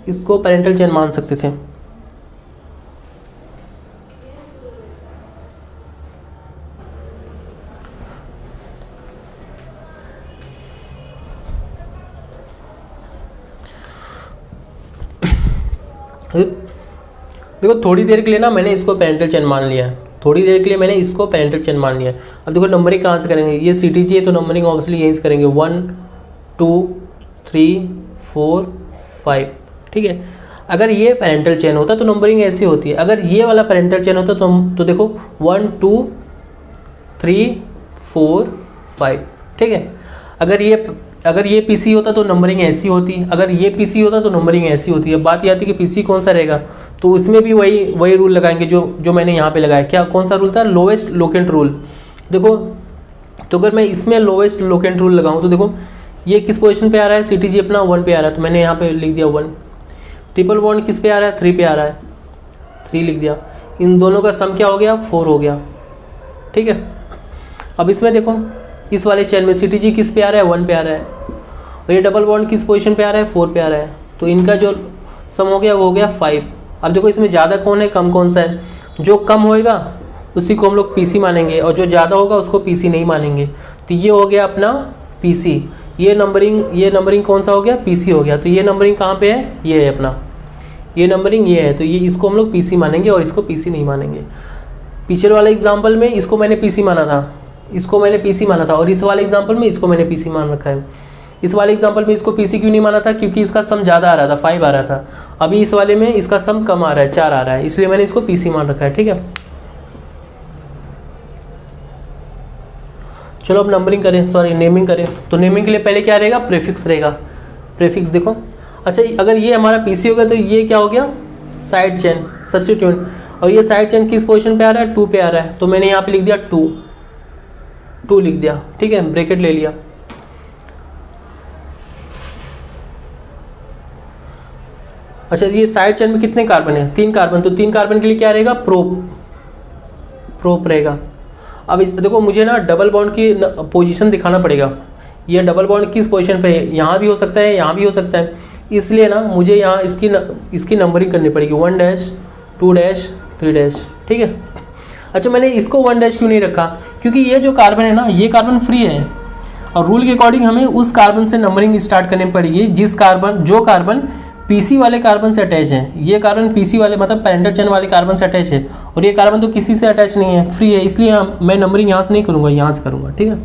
इसको पेरेंटल चेन मान सकते थे। देखो थोड़ी देर के लिए ना मैंने इसको पेरेंटल चेन मान लिया है, थोड़ी देर के लिए मैंने इसको पेरेंटल चेन मान लिया है। अब देखो नंबरिंग कहाँ से करेंगे, ये CTG है तो नंबरिंग ऑब्वियसली यहीं से करेंगे, 1 2 3 4 5, ठीक है। अगर ये पेरेंटल चेन होता तो नंबरिंग ऐसी होती है, अगर ये वाला पेरेंटल चेन होता तो देखो 1 2 3 4 5, ठीक है। अगर ये अगर ये पीसी होता तो नंबरिंग ऐसी होती, अगर ये पीसी होता तो नंबरिंग ऐसी होती है। बात ये आती है कि पीसी कौन सा रहेगा, तो उसमें भी वही रूल लगाएंगे जो मैंने यहाँ पे लगाया। क्या कौन सा रूल था? Lowest locant rule. देखो तो अगर मैं इसमें लोएस्ट लोकेंट रूल लगाऊं तो देखो ये किस पोजीशन पे आ रहा है, सीटीजी अपना 1 पे आ रहा है, तो मैंने यहाँ पे लिख दिया 1। ट्रिपल बॉन्ड किस पे आ रहा है? 3 पे आ रहा है, 3 लिख दिया। इन दोनों का सम क्या हो गया? 4 हो गया। ठीक है, अब इसमें देखो इस वाले चेन में सीटीजी किस पे आ रहा है? 1 पे आ रहा है, और ये डबल बॉन्ड किस पोजीशन पे आ रहा है? 4 पे आ रहा है, तो इनका जो सम हो गया वो हो गया 5। अब देखो इसमें ज़्यादा कौन है, कम कौन सा है? जो कम होएगा उसी को हम लोग पीसी मानेंगे, और जो ज़्यादा होगा उसको पीसी नहीं मानेंगे। तो ये हो गया अपना पीसी। ये नंबरिंग कौन सा हो गया? पीसी हो गया। तो ये नंबरिंग कहाँ पे है? ये है अपना, ये नंबरिंग ये है, तो ये इसको हम लोग पीसी मानेंगे और इसको पीसी नहीं मानेंगे। पिछले वाले एग्जाम्पल में इसको मैंने पीसी माना था, इसको मैंने पीसी माना था, और इस वाले एग्जाम्पल में इसको मैंने पीसी मान रखा है। इस वाले एग्जाम्पल में इसको पीसी क्यों नहीं माना था? क्योंकि इसका सम ज़्यादा आ रहा था, 5 आ रहा था। अभी इस वाले में इसका सम कम आ रहा है, 4 आ रहा है, इसलिए मैंने इसको पीसी मान रखा है। ठीक है, चलो अब नंबरिंग करें, सॉरी नेमिंग करें। तो नेमिंग के लिए पहले क्या रहेगा? प्रीफिक्स रहेगा। प्रीफिक्स देखो, अच्छा अगर ये हमारा पीसी हो गया तो ये क्या हो गया? Side chain substitute. और ये साइड चेन किस पोजीशन पे आ रहा है? 2 पे आ रहा है, तो मैंने यहाँ पे लिख दिया 2 लिख दिया। ठीक है, ब्रैकेट ले लिया। अच्छा ये साइड चेन में कितने कार्बन है? 3 कार्बन, तो 3 कार्बन के लिए क्या रहेगा? प्रोप रहेगा। अब इस देखो मुझे ना डबल बॉन्ड की पोजीशन दिखाना पड़ेगा। ये डबल बॉन्ड किस पोजीशन पे है? यहाँ भी हो सकता है, यहाँ भी हो सकता है, इसलिए ना मुझे यहाँ इसकी नंबरिंग करनी पड़ेगी। 1 डैश 2 डैश 3 डैश। ठीक है, अच्छा मैंने इसको 1 डैश क्यों नहीं रखा? क्योंकि ये जो कार्बन है ना, ये कार्बन फ्री है, और रूल के अकॉर्डिंग हमें उस कार्बन से नंबरिंग स्टार्ट करनी पड़ेगी जो कार्बन पीसी वाले कार्बन से अटैच है। ये कार्बन पीसी वाले मतलब पेरेंटल चेन वाले कार्बन से अटैच है, और ये कार्बन तो किसी से अटैच नहीं है, फ्री है, इसलिए मैं नंबरिंग यहाँ से नहीं करूँगा, यहाँ से करूँगा। ठीक है,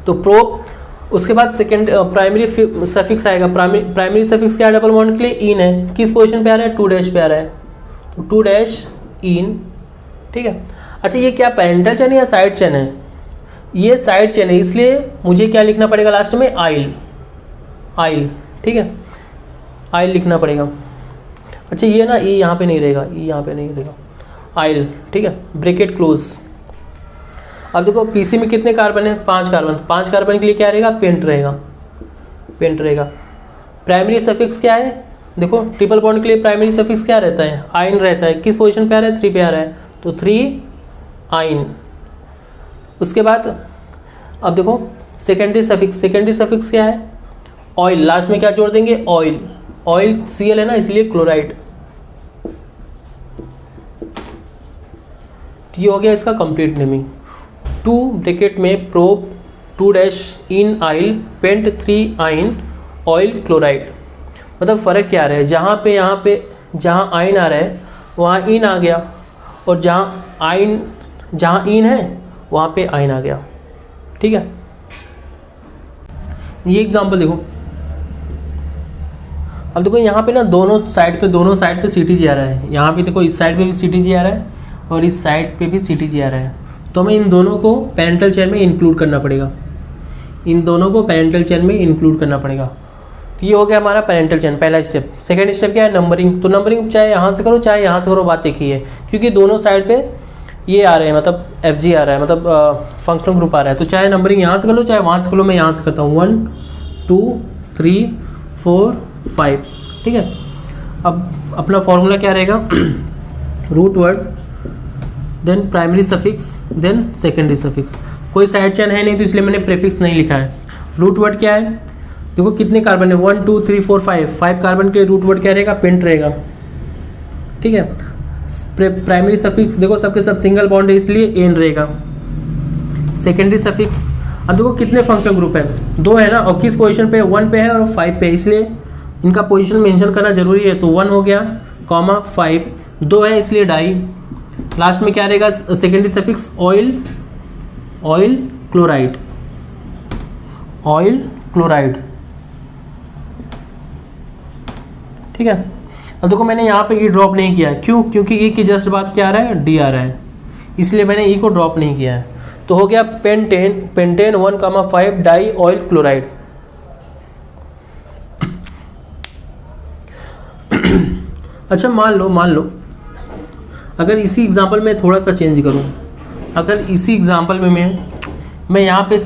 तो प्रोप। उसके बाद सेकेंड प्राइमरी सफिक्स आएगा। प्राइमरी सफिक्स क्या है? डबल बॉन्ड के लिए इन है। किस पोजीशन पे आ रहा है? 2 डैश पे आ रहा है, तो 2 डैश इन। ठीक है, अच्छा ये क्या पेरेंटल चेन है या साइड चेन है? ये साइड चेन है, इसलिए मुझे क्या लिखना पड़ेगा लास्ट में? आइल। ठीक है, आइल लिखना पड़ेगा। अच्छा ये ना ई यहाँ पे नहीं रहेगा, ई यहाँ पे नहीं रहेगा, आइल। ठीक है, ब्रैकेट क्लोज। अब देखो पीसी में कितने कार्बन है? 5 कार्बन। 5 कार्बन के लिए क्या रहेगा? पेंट रहेगा। प्राइमरी सफिक्स क्या है? देखो ट्रिपल बॉन्ड के लिए प्राइमरी सफिक्स क्या रहता है? आइन रहता है। किस पोजीशन पे आ रहा है? 3 पे आ रहा है, तो 3 आइन। उसके बाद अब देखो सेकेंडरी सफिक्स क्या है? ऑयल। लास्ट में क्या जोड़ देंगे? ऑयल Cl है ना, इसलिए क्लोराइड। ये हो गया इसका कंप्लीट नेमिंग। 2 ब्रैकेट में prop 2 dash enyl pent 3 आइन ऑयल क्लोराइड। मतलब फ़र्क क्या आ रहा है? यहाँ पे जहाँ आइन आ रहा है वहाँ इन आ गया, और जहाँ इन है वहाँ पे आइन आ गया। ठीक है, ये एग्जांपल देखो। अब देखो यहाँ पे ना दोनों साइड पे सीटीजी आ रहा है। यहाँ पे देखो इस साइड पे भी सीटीजी आ रहा है और इस साइड पे भी सीटीजी आ रहा है, तो हमें इन दोनों को पेरेंटल चेन में इंक्लूड करना पड़ेगा। तो ये हो गया हमारा पेरेंटल चेन, पहला स्टेप। सेकेंड स्टेप क्या है? नंबरिंग। तो नंबरिंग चाहे यहाँ से करो चाहे यहाँ से करो, बात एक ही है, क्योंकि दोनों साइड पे ये आ रहे हैं, मतलब FG आ रहा है, मतलब फंक्शनल ग्रुप आ रहा है। तो चाहे नंबरिंग यहाँ से कर लो चाहे वहाँ से कर लो, मैं यहाँ से करता हूँ 1 2 3 4 5। ठीक है, अब अपना फॉर्मूला क्या रहेगा? Root word, then primary suffix, then secondary suffix. कोई साइड चेन है नहीं तो इसलिए मैंने प्रीफिक्स नहीं लिखा है। रूट वर्ड क्या है? देखो कितने कार्बन है? 1 2 3 4 5 कार्बन के रूट वर्ड क्या रहेगा? पेंट रहेगा। ठीक है, प्राइमरी सफिक्स देखो सबके सब सिंगल बॉन्ड है इसलिए एन रहेगा। सेकेंडरी सफिक्स, अब देखो कितने फंक्शनल ग्रुप है? 2 है ना, और किस पोजीशन पे? 1 पे है और 5 पे, इसलिए इनका पोजीशन मेंशन करना जरूरी है। तो 1 हो गया, कॉमा 5, 2 है इसलिए डाई। लास्ट में क्या रहेगा? Secondary suffix oil chloride. ठीक है, अब देखो मैंने यहाँ पे ई ड्रॉप नहीं किया, क्यों? क्योंकि ई की जस्ट बात क्या आ रहा है? डी आ रहा है, इसलिए मैंने ई को ड्रॉप नहीं किया है। तो हो गया पेंटेन 1,5 डाई ऑयल क्लोराइड। अच्छा मान लो अगर इसी एग्जांपल में थोड़ा सा चेंज करूं, अगर इसी एग्जांपल में मैं यहाँ पे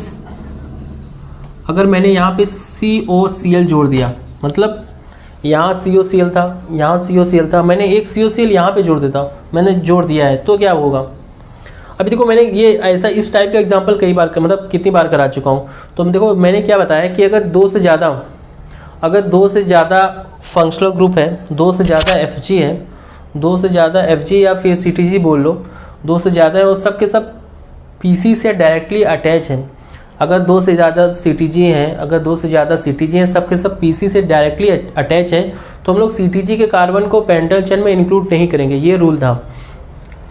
अगर मैंने यहाँ पे COCl जोड़ दिया, मतलब यहाँ COCl था, यहाँ COCl था, मैंने एक COCl यहाँ पे जोड़ देता, मैंने जोड़ दिया है, तो क्या होगा? अभी देखो मैंने ये ऐसा इस टाइप का एग्जांपल कई बार मतलब कितनी बार करा चुका हूँ। तो देखो मैंने क्या बताया कि अगर दो से ज़्यादा फंक्शनल ग्रुप है, 2 से ज़्यादा FG है, 2 से ज़्यादा FG या फिर CTG बोल लो, 2 से ज़्यादा है और सब के सब PC से डायरेक्टली अटैच हैं। अगर 2 से ज़्यादा CTG हैं, अगर 2 से ज़्यादा CTG हैं, सब के सब PC से डायरेक्टली अटैच हैं, तो हम लोग CTG के कार्बन को पेंटल चेन में इंक्लूड नहीं करेंगे, ये रूल था।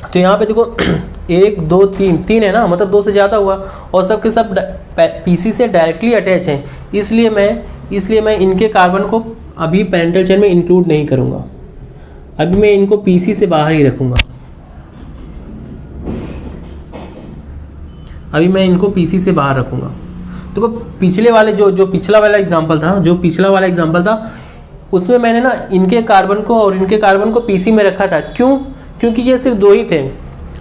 तो यहाँ पे देखो 1 2 3 है ना, मतलब 2 से ज़्यादा हुआ और सब के सब PC से डायरेक्टली अटैच हैं, इसलिए मैं इनके कार्बन को अभी पेरेंटल चेन में इंक्लूड नहीं करूँगा, अभी मैं इनको PC से बाहर ही रखूँगा। अभी मैं इनको PC से बाहर रखूँगा। देखो पिछले वाले जो पिछला वाला एग्जांपल था उसमें मैंने ना इनके कार्बन को और इनके कार्बन को PC में रखा था। क्यों? क्योंकि ये सिर्फ 2 ही थे,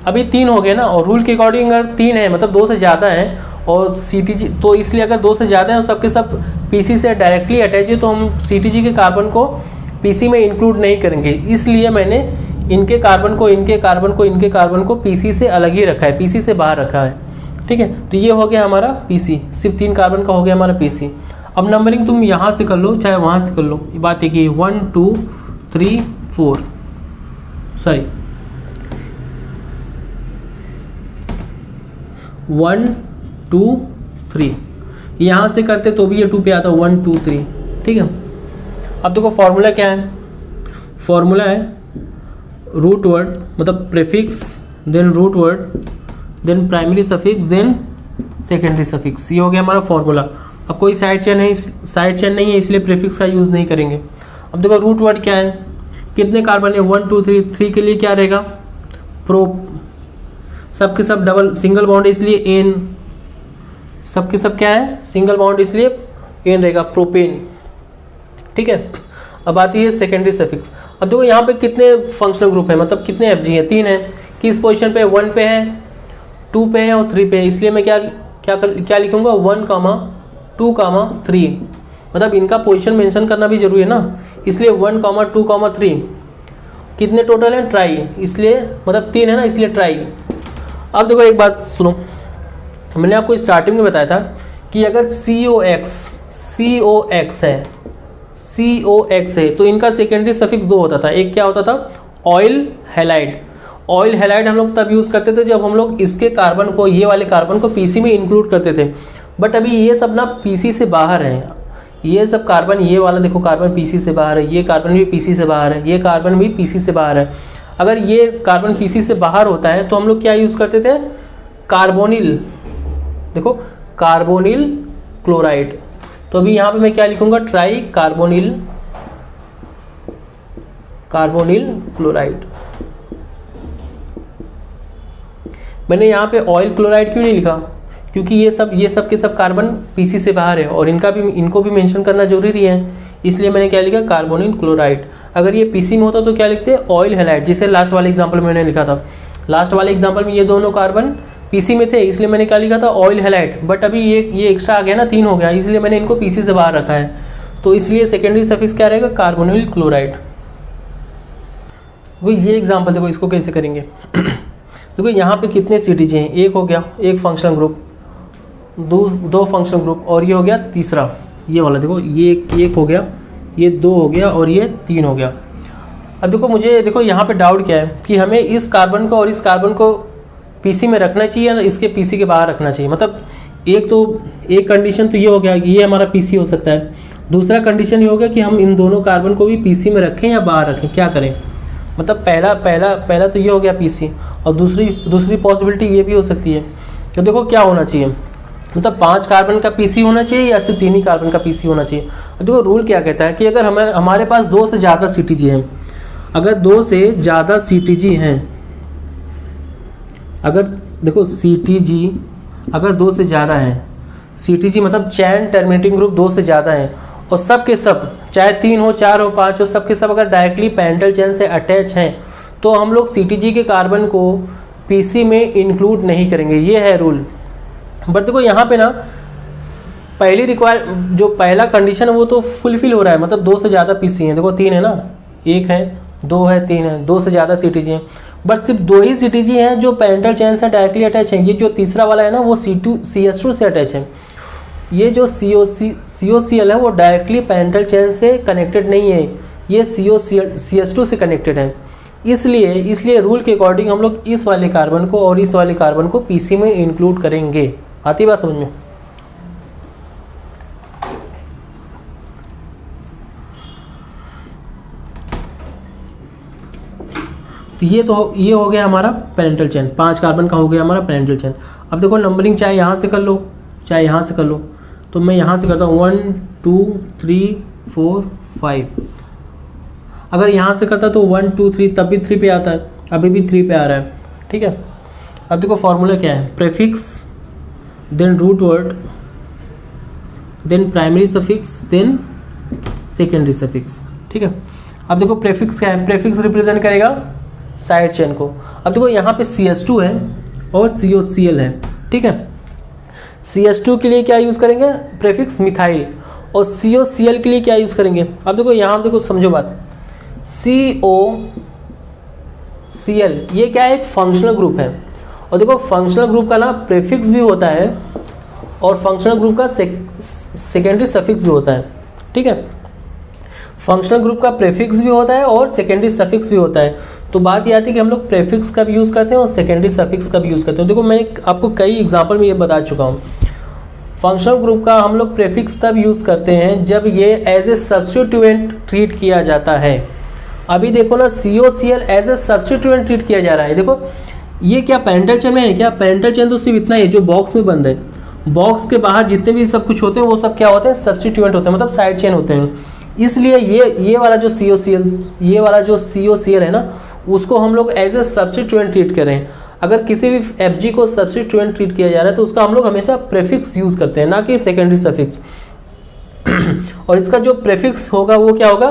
अभी 3 हो गए ना, और रूल के अकॉर्डिंग अगर 3 है मतलब 2 से ज़्यादा है और CTG, तो इसलिए अगर 2 से ज़्यादा है और सबके सब PC से डायरेक्टली अटैच है, तो हम CTG के कार्बन को PC में इंक्लूड नहीं करेंगे। इसलिए मैंने इनके कार्बन को PC से अलग ही रखा है, PC से बाहर रखा है। ठीक है, तो ये हो गया हमारा PC, सिर्फ 3 कार्बन का हो गया हमारा PC। अब नंबरिंग तुम यहाँ से कर लो चाहे वहाँ से कर लो, बात एक ही, 1 2 3 4, सॉरी 1 2 3, यहाँ से करते तो भी ये 2 पे आता, 1 2 3। ठीक है, अब देखो फॉर्मूला क्या है? फॉर्मूला है रूट वर्ड मतलब prefix, then root word, then primary suffix, then secondary suffix. ये हो गया हमारा फॉर्मूला। अब कोई साइड चेन नहीं है इसलिए प्रीफिक्स का यूज़ नहीं करेंगे। अब देखो रूट वर्ड क्या है, कितने कार्बन है? 1 2 3 के लिए क्या रहेगा? प्रो, सबके सब डबल सिंगल बॉन्ड इसलिए एन, सबके सब क्या है? सिंगल बॉन्ड इसलिए एन रहेगा, प्रोपेन। ठीक है, अब आती है सेकेंडरी सफिक्स। अब देखो यहाँ पे कितने फंक्शनल ग्रुप है, मतलब कितने FG है? 3 है। किस पोजीशन पे? 1 पे है, 2 पे है और 3 पे है, इसलिए मैं क्या लिखूंगा? 1 2 3, मतलब इनका पोजीशन मेंशन करना भी जरूरी है ना, इसलिए 1 2 3। कितने टोटल है? ट्राई, इसलिए मतलब 3 है ना, इसलिए ट्राई। अब देखो एक बात सुनो, मैंने आपको स्टार्टिंग में बताया था कि अगर COX है तो इनका सेकेंडरी सफिक्स 2 होता था। एक क्या होता था? Oil halide. ऑयल हैलाइड हम लोग तब यूज़ करते थे जब हम लोग इसके कार्बन को, ये वाले कार्बन को PC में इंक्लूड करते थे। बट अभी ये सब ना PC से बाहर है, ये सब कार्बन, ये वाला देखो कार्बन PC से बाहर है, ये कार्बन भी PC से बाहर है, ये कार्बन भी PC से बाहर है। अगर ये कार्बन PC से बाहर होता है तो हम लोग क्या यूज़ करते थे? कार्बोनिल, देखो कार्बोनिल क्लोराइड। तो अभी यहाँ पे मैं क्या लिखूंगा? Try carbonyl chloride. मैंने यहाँ पे ऑयल क्लोराइड क्यों नहीं लिखा? क्योंकि ये सब के सब कार्बन PC से बाहर है और इनको भी मेंशन करना जरूरी है, इसलिए मैंने क्या लिखा? Carbonyl chloride. अगर ये PC में होता तो क्या लिखते? ऑयल हैलाइड, जिसे लास्ट वाले एग्जांपल में मैंने लिखा था। लास्ट वाले एग्जांपल में ये दोनों कार्बन PC में थे, इसलिए मैंने क्या लिखा था? Oil halide. बट अभी ये एक्स्ट्रा आ गया ना, 3 हो गया, इसलिए मैंने इनको PC से बाहर रखा है, तो इसलिए सेकेंडरी सफिक्स क्या रहेगा? Carbonyl chloride. वो ये एग्जाम्पल देखो, इसको कैसे करेंगे? देखो यहाँ पे कितने CTG हैं? एक हो गया, एक फंक्शनल ग्रुप, दो फंक्शनल ग्रुप, और ये हो गया तीसरा, ये वाला देखो, ये एक हो गया, ये 2 हो गया और ये 3 हो गया। अब देखो यहाँ पे डाउट क्या है कि हमें इस कार्बन को और इस कार्बन को PC में रखना चाहिए या इसके PC के बाहर रखना चाहिए। मतलब एक कंडीशन तो ये हो गया कि ये हमारा PC हो सकता है, दूसरा कंडीशन ये हो गया कि हम इन दोनों कार्बन को भी PC में रखें या बाहर रखें, क्या करें? मतलब पहला तो ये हो गया PC, और दूसरी पॉसिबिलिटी ये भी हो सकती है। तो देखो क्या होना चाहिए, मतलब 5 कार्बन का PC होना चाहिए या सिर्फ 3 ही कार्बन का PC होना चाहिए? देखो रूल क्या कहता है कि अगर हमारे पास 2 से ज़्यादा CTG हैं, अगर 2 से ज़्यादा CTG हैं, अगर देखो CTG अगर 2 से ज़्यादा है, CTG मतलब चैन टर्मिनेटिंग ग्रुप 2 से ज़्यादा है, और सब के सब चाहे 3 हो 4 हो 5 हो, सब के सब अगर डायरेक्टली पेरेंटल चेन से अटैच हैं तो हम लोग CTG के कार्बन को PC में इंक्लूड नहीं करेंगे, ये है रूल। बट देखो यहाँ पे ना जो पहला कंडीशन है वो तो फुलफिल हो रहा है, मतलब 2 से ज़्यादा PC हैं। देखो 3 है ना, 1 है 2 है 3 है, 2 से ज़्यादा CTG हैं, बट सिर्फ 2 ही CTG हैं जो पेरेंटल चेन से डायरेक्टली अटैच है। ये जो तीसरा वाला है ना वो CS2 से अटैच है। ये जो COCl है वो डायरेक्टली पेरेंटल चेन से कनेक्टेड नहीं है, ये CS2 से कनेक्टेड है। इसलिए रूल के अकॉर्डिंग हम लोग इस वाले कार्बन को और इस वाले कार्बन को PC में इंक्लूड करेंगे। आती बात समझ में? तो ये हो गया हमारा पेरेंटल चेन, 5 कार्बन का हो गया हमारा पेरेंटल चेन। अब देखो नंबरिंग चाहे यहाँ से कर लो चाहे यहाँ से कर लो, तो मैं यहाँ से करता हूँ 1 2 3 4 5। अगर यहाँ से करता तो 1 2 3 तब भी 3 पे आता है, अभी भी 3 पे आ रहा है, ठीक है। अब देखो फॉर्मूला क्या है, prefix then root word then primary suffix then secondary suffix, ठीक है। अब देखो प्रेफिक्स क्या है, प्रेफिक्स रिप्रेजेंट करेगा साइड चेन को। अब देखो यहाँ पे CS2 है और COCl है, ठीक है। CS2 के लिए क्या यूज़ करेंगे, प्रेफिक्स मिथाइल, और COCl के लिए क्या यूज़ करेंगे। अब देखो यहाँ देखो समझो बात, COCl ये क्या है, एक फंक्शनल ग्रुप है। और देखो फंक्शनल ग्रुप का ना प्रेफिक्स भी होता है और फंक्शनल ग्रुप का सेकेंडरी सफिक्स भी होता है, ठीक है। फंक्शनल ग्रुप का प्रेफिक्स भी होता है और सेकेंडरी सफिक्स भी होता है। तो बात ये आती है कि हम लोग प्रेफिक्स कब यूज़ करते हैं और सेकेंडरी सफिक्स कब यूज़ करते हैं। देखो मैंने आपको कई एग्जांपल में ये बता चुका हूँ। फंक्शनल ग्रुप का हम लोग प्रेफिक्स तब यूज़ करते हैं जब ये एज ए सब्स्टिट्यूएंट ट्रीट किया जाता है। अभी देखो ना COCl as a substituent treat किया जा रहा है। देखो ये क्या पेरेंटल चेन में है क्या, पेरेंटल चेन तो सिर्फ इतना ही है जो बॉक्स में बंद है। बॉक्स के बाहर जितने भी सब कुछ होते हैं वो सब क्या होते हैं, सब्स्टिट्यूएंट होते हैं, मतलब साइड चेन होते हैं। इसलिए ये वाला जो COCl है ना, उसको हम लोग एज ए सब्स्टिट्यूएंट ट्रीट कर रहे हैं। अगर किसी भी FG को सब्स्टिट्यूएंट ट्रीट किया जा रहा है तो उसका हम लोग हमेशा प्रेफिक्स यूज़ करते हैं, ना कि सेकेंडरी सफिक्स। और इसका जो प्रेफिक्स होगा वो क्या होगा,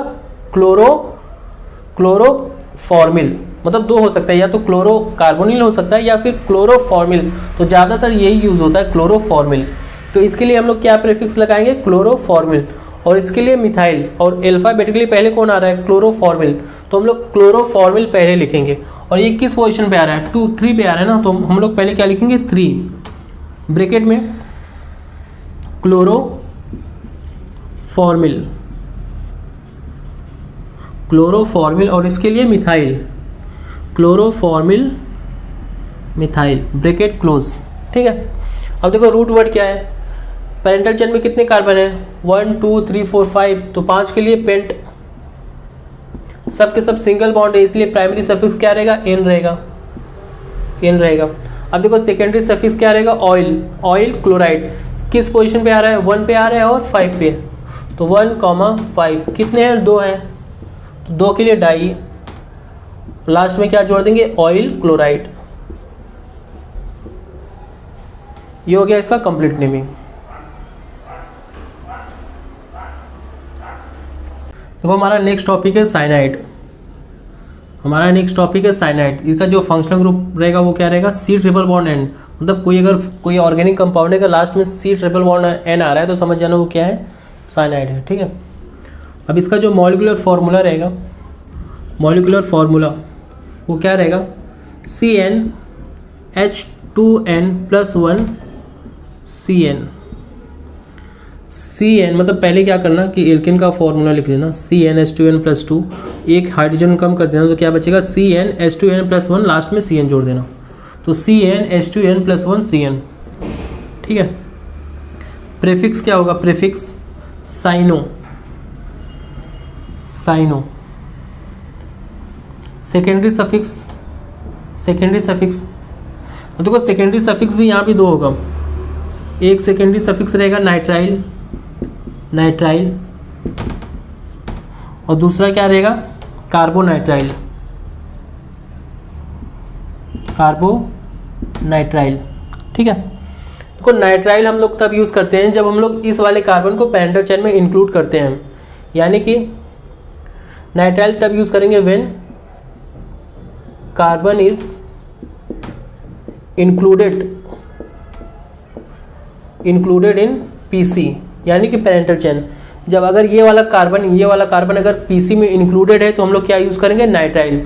क्लोरोफॉर्मिल, मतलब 2 हो सकता है, या तो क्लोरोकार्बोनिल हो सकता है या फिर क्लोरोफॉर्मिल। तो ज़्यादातर यही यूज़ होता है क्लोरोफॉर्मिल। तो इसके लिए हम लोग क्या प्रेफिक्स लगाएंगे, क्लोरोफॉर्मिल। और इसके लिए मिथाइल, और अल्फाबेटिकली पहले कौन आ रहा है, क्लोरोफॉर्मिल, तो हम लोग क्लोरोफॉर्मिल पहले लिखेंगे। और ये किस पोजीशन पे आ रहा है, 2 3 पे आ रहा है ना, तो हम लोग पहले क्या लिखेंगे, 3 ब्रैकेट में क्लोरोफॉर्मिल, और इसके लिए मिथाइल, क्लोरोफॉर्मिल मिथाइल ब्रैकेट क्लोज, ठीक है। अब देखो रूट वर्ड क्या है, पेरेंटल चेन में कितने कार्बन है, 1 2 3 4 5, तो 5 के लिए पेंट, सब के सब सिंगल बॉन्ड है, इसलिए प्राइमरी सफिक्स क्या रहेगा, N रहेगा। अब देखो सेकेंडरी सफिक्स क्या रहेगा, ऑयल क्लोराइड। किस पोजीशन पे आ रहा है, 1 पे आ रहा है और 5 पे, तो 1,5 कितने हैं, 2 हैं, तो 2 के लिए डाई, लास्ट में क्या जोड़ देंगे, ऑयल क्लोराइड। ये हो गया इसका कंप्लीट नेमिंग। देखो हमारा नेक्स्ट टॉपिक है साइनाइड। इसका जो फंक्शनल ग्रुप रहेगा वो क्या रहेगा, C∧N, मतलब कोई ऑर्गेनिक कंपाउंड है का लास्ट में C∧N आ रहा है तो समझ जाना वो क्या है, साइनाइड है, ठीक है। अब इसका जो मॉलिक्यूलर फार्मूला रहेगा, वो क्या रहेगा, CnH2n+1 CN, मतलब पहले क्या करना कि एल्केन का फॉर्मूला लिख लेना, CnH2n+2, एक हाइड्रोजन कम कर देना तो क्या बचेगा, CnH2n+1, लास्ट में Cn जोड़ देना, तो CnH2n+1 Cn, ठीक है। प्रेफिक्स क्या होगा, प्रेफिक्स साइनो। सेकेंडरी सफिक्स, अब देखो सेकेंडरी सफिक्स भी यहाँ भी 2 होगा। एक सेकेंडरी सफिक्स रहेगा नाइट्राइल, और दूसरा क्या रहेगा, कार्बोनाइट्राइल, ठीक है। देखो नाइट्राइल हम लोग तब यूज़ करते हैं जब हम लोग इस वाले कार्बन को पैरेंटल चेन में इंक्लूड करते हैं, यानी कि नाइट्राइल तब यूज़ करेंगे when carbon is included in PC, यानी कि पैरेंटल चेन। जब अगर ये वाला कार्बन अगर पीसी में इंक्लूडेड है तो हम लोग क्या यूज़ करेंगे, नाइट्राइल।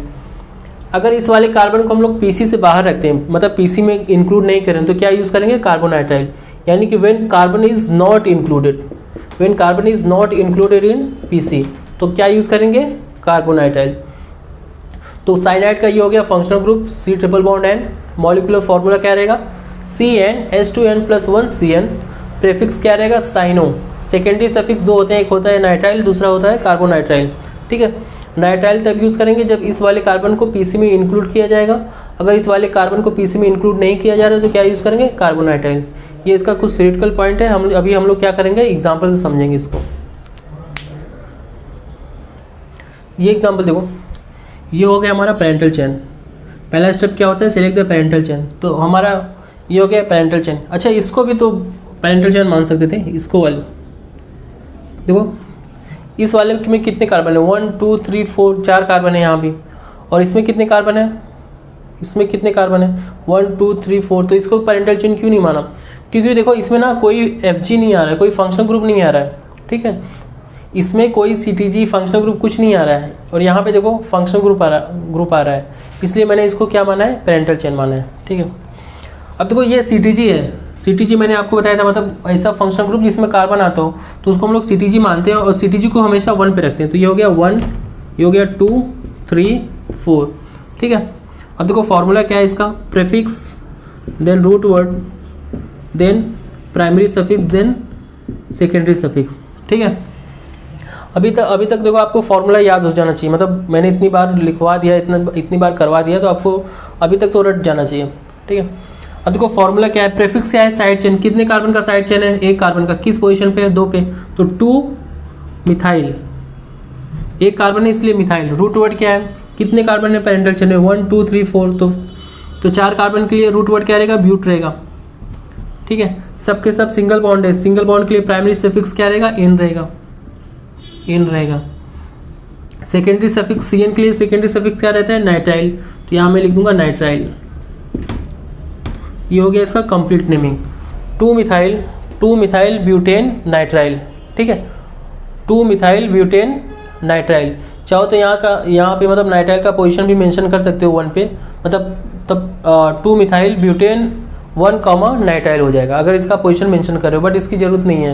अगर इस वाले कार्बन को हम लोग पीसी से बाहर रखते हैं, मतलब पीसी में इंक्लूड नहीं करें, तो क्या यूज़ करेंगे, कार्बोनाइट्राइल। यानी कि when carbon is not included in PC, तो क्या यूज़ करेंगे, कार्बोनाइट्राइल। तो साइनाइड का ये हो गया functional group C triple bond N। Molecular formula क्या रहेगा, CnH2n+1Cn। प्रेफिक्स क्या रहेगा, साइनो। सेकेंडरी सफिक्स दो होते हैं, एक होता है नाइट्राइल, दूसरा होता है कार्बोनाइट्राइल। ठीक है, नाइट्राइल तब यूज़ करेंगे जब इस वाले कार्बन को पीसी में इंक्लूड किया जाएगा। अगर इस वाले कार्बन को पीसी में इंक्लूड नहीं किया जा रहा है तो क्या यूज़ करेंगे, कार्बोनाइट्राइल। ये इसका कुछ थ्योरेटिकल पॉइंट है, हम लोग क्या करेंगे, एग्जाम्पल से समझेंगे इसको। ये एग्जाम्पल देखो, ये हो गया हमारा पैरेंटल चेन। पहला स्टेप क्या होता है, सिलेक्ट द पैरेंटल चेन। तो हमारा ये हो गया पैरेंटल चेन। अच्छा, इसको भी तो पैरेंटल चेन मान सकते थे, इसको वाले देखो, इस वाले में कितने कार्बन है, 1 2 3 4, 4 कार्बन है यहाँ भी। और इसमें कितने कार्बन है, इसमें कितने कार्बन है, 1 2 3 4। तो इसको पैरेंटल चेन क्यों नहीं माना, क्योंकि देखो इसमें ना कोई FG नहीं आ रहा है, कोई फंक्शनल ग्रुप नहीं आ रहा है। ठीक है, इसमें कोई CTG फंक्शनल ग्रुप कुछ नहीं आ रहा है, और यहाँ पे देखो फंक्शनल ग्रुप आ रहा है, इसलिए मैंने इसको क्या माना है, पैरेंटल चेन माना है। ठीक है, अब देखो ये CTG है। CTG मैंने आपको बताया था, मतलब ऐसा फंक्शनल ग्रुप जिसमें कार्बन आता हो तो उसको हम लोग CTG मानते हैं, और CTG को हमेशा 1 पे रखते हैं। तो ये हो गया 1, ये हो गया 2 3 4। ठीक है, अब देखो फॉर्मूला क्या है इसका, prefix then root word then primary suffix then secondary suffix. ठीक है, अभी तक देखो आपको फॉर्मूला याद हो जाना चाहिए, मतलब मैंने इतनी बार लिखवा दिया, इतनी बार करवा दिया, तो आपको अभी तक तो रट जाना चाहिए। ठीक है, अब देखो फॉर्मूला क्या है, प्रेफिक्स क्या है, साइड चेन। कितने कार्बन का साइड चेन है, एक कार्बन का। किस पोजीशन पे है, 2 पे। तो 2 मिथाइल, एक कार्बन है इसलिए मिथाइल। रूट वर्ड क्या है, कितने कार्बन है पैरेंटल चेन में, 1 2 3 4। तो 4 कार्बन के लिए रूट वर्ड क्या रहेगा, ब्यूट रहेगा। ठीक है, सबके सब सिंगल बॉन्ड है, सिंगल बॉन्ड के लिए प्राइमरी सफिक्स क्या रहेगा, एन रहेगा। सेकेंडरी सफिक्स CN के लिए सेकेंडरी सफिक्स क्या रहता है, नाइट्राइल। तो यहाँ मैं लिख दूंगा नाइट्राइल। ये हो गया इसका complete naming, 2 methyl butane nitrile. ठीक है, 2 मिथाइल ब्यूटेन नाइट्राइल। चाहो तो यहाँ पे मतलब नाइट्राइल का पोजीशन भी मेंशन कर सकते हो 1 पे, मतलब तब 2 मिथाइल ब्यूटेन 1, नाइट्राइल हो जाएगा अगर इसका पोजीशन मेंशन कर रहे हो, बट इसकी जरूरत नहीं है।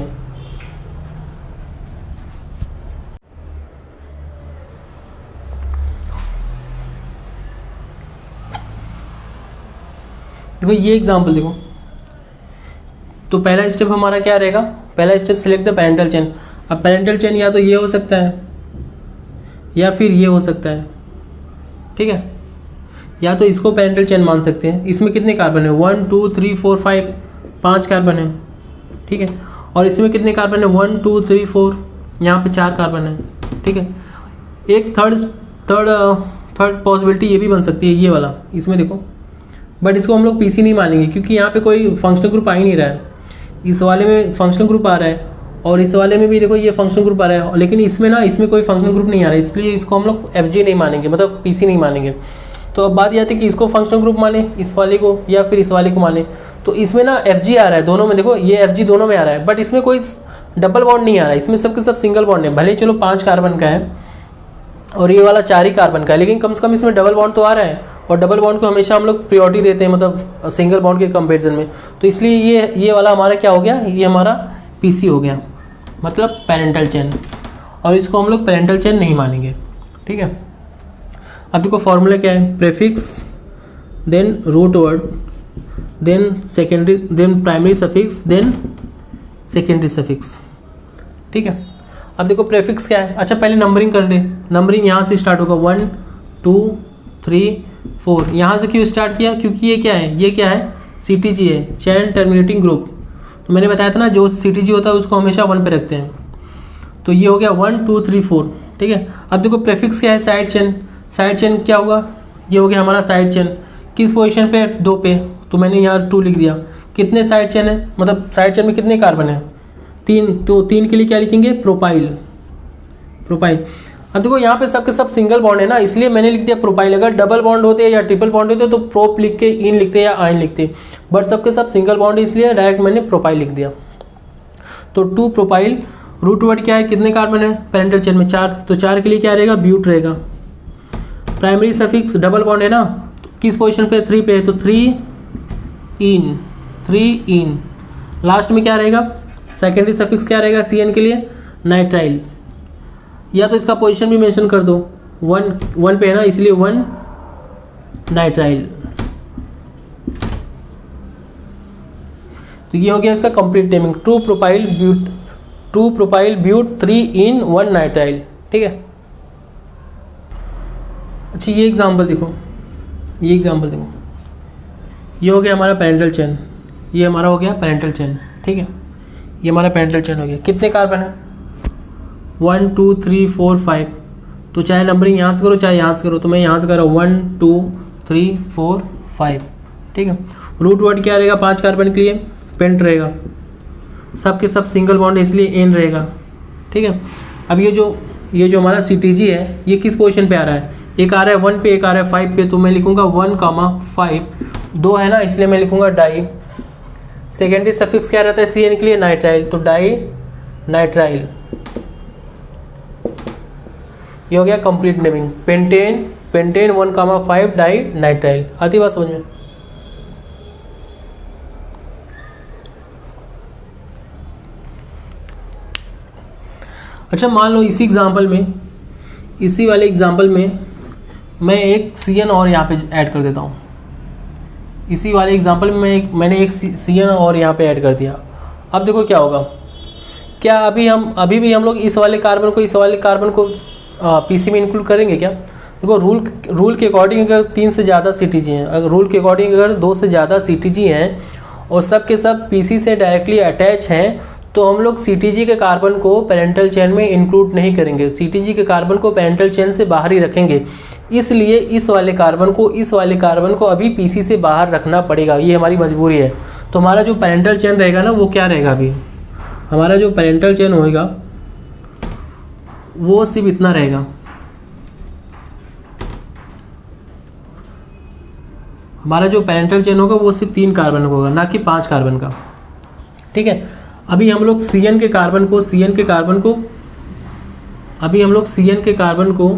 देखो ये एग्जाम्पल देखो, तो पहला स्टेप हमारा क्या रहेगा, पहला step select the parental chain. अब पैरेंटल चेन या तो ये हो सकता है या फिर ये हो सकता है। ठीक है, या तो इसको पैरेंटल चेन मान सकते हैं। इसमें कितने कार्बन है, 1 2 3 4 5, 5 कार्बन है। ठीक है, और इसमें कितने कार्बन है, 1 2 3 4, यहाँ पे 4 कार्बन है। ठीक है, एक थर्ड पॉसिबिलिटी ये भी बन सकती है, ये वाला, इसमें देखो, बट इसको हम लोग पीसी नहीं मानेंगे क्योंकि यहाँ पे कोई फंक्शनल ग्रुप आ ही नहीं रहा है। इस वाले में फंक्शनल ग्रुप आ रहा है और इस वाले में भी देखो ये फंक्शनल ग्रुप आ रहा है, लेकिन इसमें कोई फंक्शनल ग्रुप नहीं आ रहा है, इसलिए इसको हम लोग FG नहीं मानेंगे, मतलब पीसी नहीं मानेंगे। तो अब बात ये आती है कि इसको फंक्शनल ग्रुप माने, इस वाले को, या फिर इस वाले को माने। तो इसमें ना FG आ रहा है दोनों में, देखो ये FG दोनों में आ रहा है, बट इसमें कोई डबल बॉन्ड नहीं आ रहा है, इसमें सबके सब सिंगल बॉन्ड है। भले चलो 5 कार्बन का है और ये वाला 4 ही कार्बन का है, लेकिन कम से कम इसमें डबल बॉन्ड तो आ रहा है, और डबल बॉन्ड को हमेशा हम लोग प्रायोरिटी देते हैं, मतलब सिंगल बॉन्ड के कंपैरिजन में। तो इसलिए ये वाला हमारा क्या हो गया, ये हमारा पीसी हो गया, मतलब पैरेंटल चेन, और इसको हम लोग पैरेंटल चेन नहीं मानेंगे। ठीक है, अब देखो फॉर्मूला क्या है, prefix then root word then primary suffix then secondary suffix. ठीक है, अब देखो प्रेफिक्स क्या है। अच्छा पहले नंबरिंग कर दे, नंबरिंग यहाँ से स्टार्ट होगा, 1 2 3 4। यहाँ से क्यों स्टार्ट किया, क्योंकि ये क्या है, CTG है, चेन टर्मिनेटिंग ग्रुप। तो मैंने बताया था ना, जो CTG होता है उसको हमेशा 1 पे रखते हैं। तो ये हो गया 1 2 3 4। ठीक है, अब देखो प्रेफिक्स क्या है, साइड चेन क्या होगा, ये हो गया हमारा साइड चेन। किस पोजीशन पे, 2 पे, तो मैंने यहाँ 2 लिख दिया। कितने साइड चेन है, मतलब साइड चेन में कितने कार्बन है, 3, तो 3 के लिए क्या लिखेंगे, प्रोपाइल। अब देखो यहाँ पे सबके सब सिंगल बॉन्ड है ना, इसलिए मैंने लिख दिया प्रोपाइल। अगर डबल बॉन्ड होते या ट्रिपल बॉन्ड होते तो प्रोप लिख के इन लिखते या आइन लिखते, बट सबके सब सिंगल बॉन्ड है इसलिए डायरेक्ट मैंने प्रोपाइल लिख दिया। तो 2 प्रोपाइल, रूट वर्ड क्या है, कितने कार्बन है पेरेंटल चेन में, 4, तो 4 के लिए क्या रहेगा, ब्यूट रहेगा। प्राइमरी सफिक्स डबल बॉन्ड है ना, तो किस पोजीशन पे, 3 पे है, तो 3 इन। लास्ट में क्या रहेगा, सेकेंडरी सफिक्स क्या रहेगा CN के लिए, नाइट्राइल। या तो इसका पोजीशन भी मेंशन कर दो, 1 पे है ना, इसलिए 1 नाइट्राइल। तो ये हो गया इसका complete naming, 2 propyl but 3 ene 1 nitrile. ठीक है। अच्छा ये एग्जांपल देखो, ये हो गया हमारा पेरेंटल चेन, ये हमारा हो गया पेरेंटल चेन। ठीक है, ये हमारा पेरेंटल चेन हो गया। कितने कार्बन है, 1 2 3 4 5, तो चाहे नंबरिंग यहाँ से करो चाहे यहाँ से करो, तो मैं यहाँ से कर रहा हूँ 1 2 3 4 5। ठीक है। रूट वर्ड क्या रहेगा 5 कार्बन के लिए, पेंट रहेगा। सबके सब सिंगल बॉन्ड है इसलिए एन रहेगा। ठीक है। अब ये जो हमारा CTG है ये किस पोजीशन पे आ रहा है, एक आ रहा है 1 पे, एक आ रहा है 5 पे, तो मैं लिखूंगा 1,5, 2 है ना इसलिए मैं लिखूंगा डाई। सेकेंडरी सफिक्स क्या रहता है CN के लिए, नाइट्राइल, तो डाई नाइट्राइल। ये हो गया complete naming, pentane 1,5 di nitrile. आती बात समझ में। अच्छा मान लो इसी वाले एग्जाम्पल में मैं एक CN और यहाँ पे ऐड कर देता हूँ। इसी वाले एग्जाम्पल में मैंने एक CN और यहाँ पे ऐड कर दिया। अब देखो क्या होगा, क्या अभी भी हम लोग इस वाले कार्बन को PC में इंक्लूड करेंगे क्या। देखो रूल के अकॉर्डिंग अगर 3 से ज़्यादा CTG हैं, अगर 2 से ज़्यादा CTG हैं और सब के सब PC से डायरेक्टली अटैच हैं, तो हम लोग CTG के कार्बन को पेरेंटल चेन में इंक्लूड नहीं करेंगे, CTG के कार्बन को पेरेंटल चेन से बाहर ही रखेंगे। इसलिए इस वाले कार्बन को अभी PC से बाहर रखना पड़ेगा, ये हमारी मजबूरी है। तो हमारा जो पेरेंटल चेन रहेगा ना वो क्या रहेगा, अभी हमारा जो पेरेंटल चेन होगा वो सिर्फ इतना रहेगा, हमारा जो पेरेंटल चेन होगा वो सिर्फ 3 कार्बन का होगा, ना कि 5 कार्बन का। ठीक है। अभी हम लोग CN के कार्बन को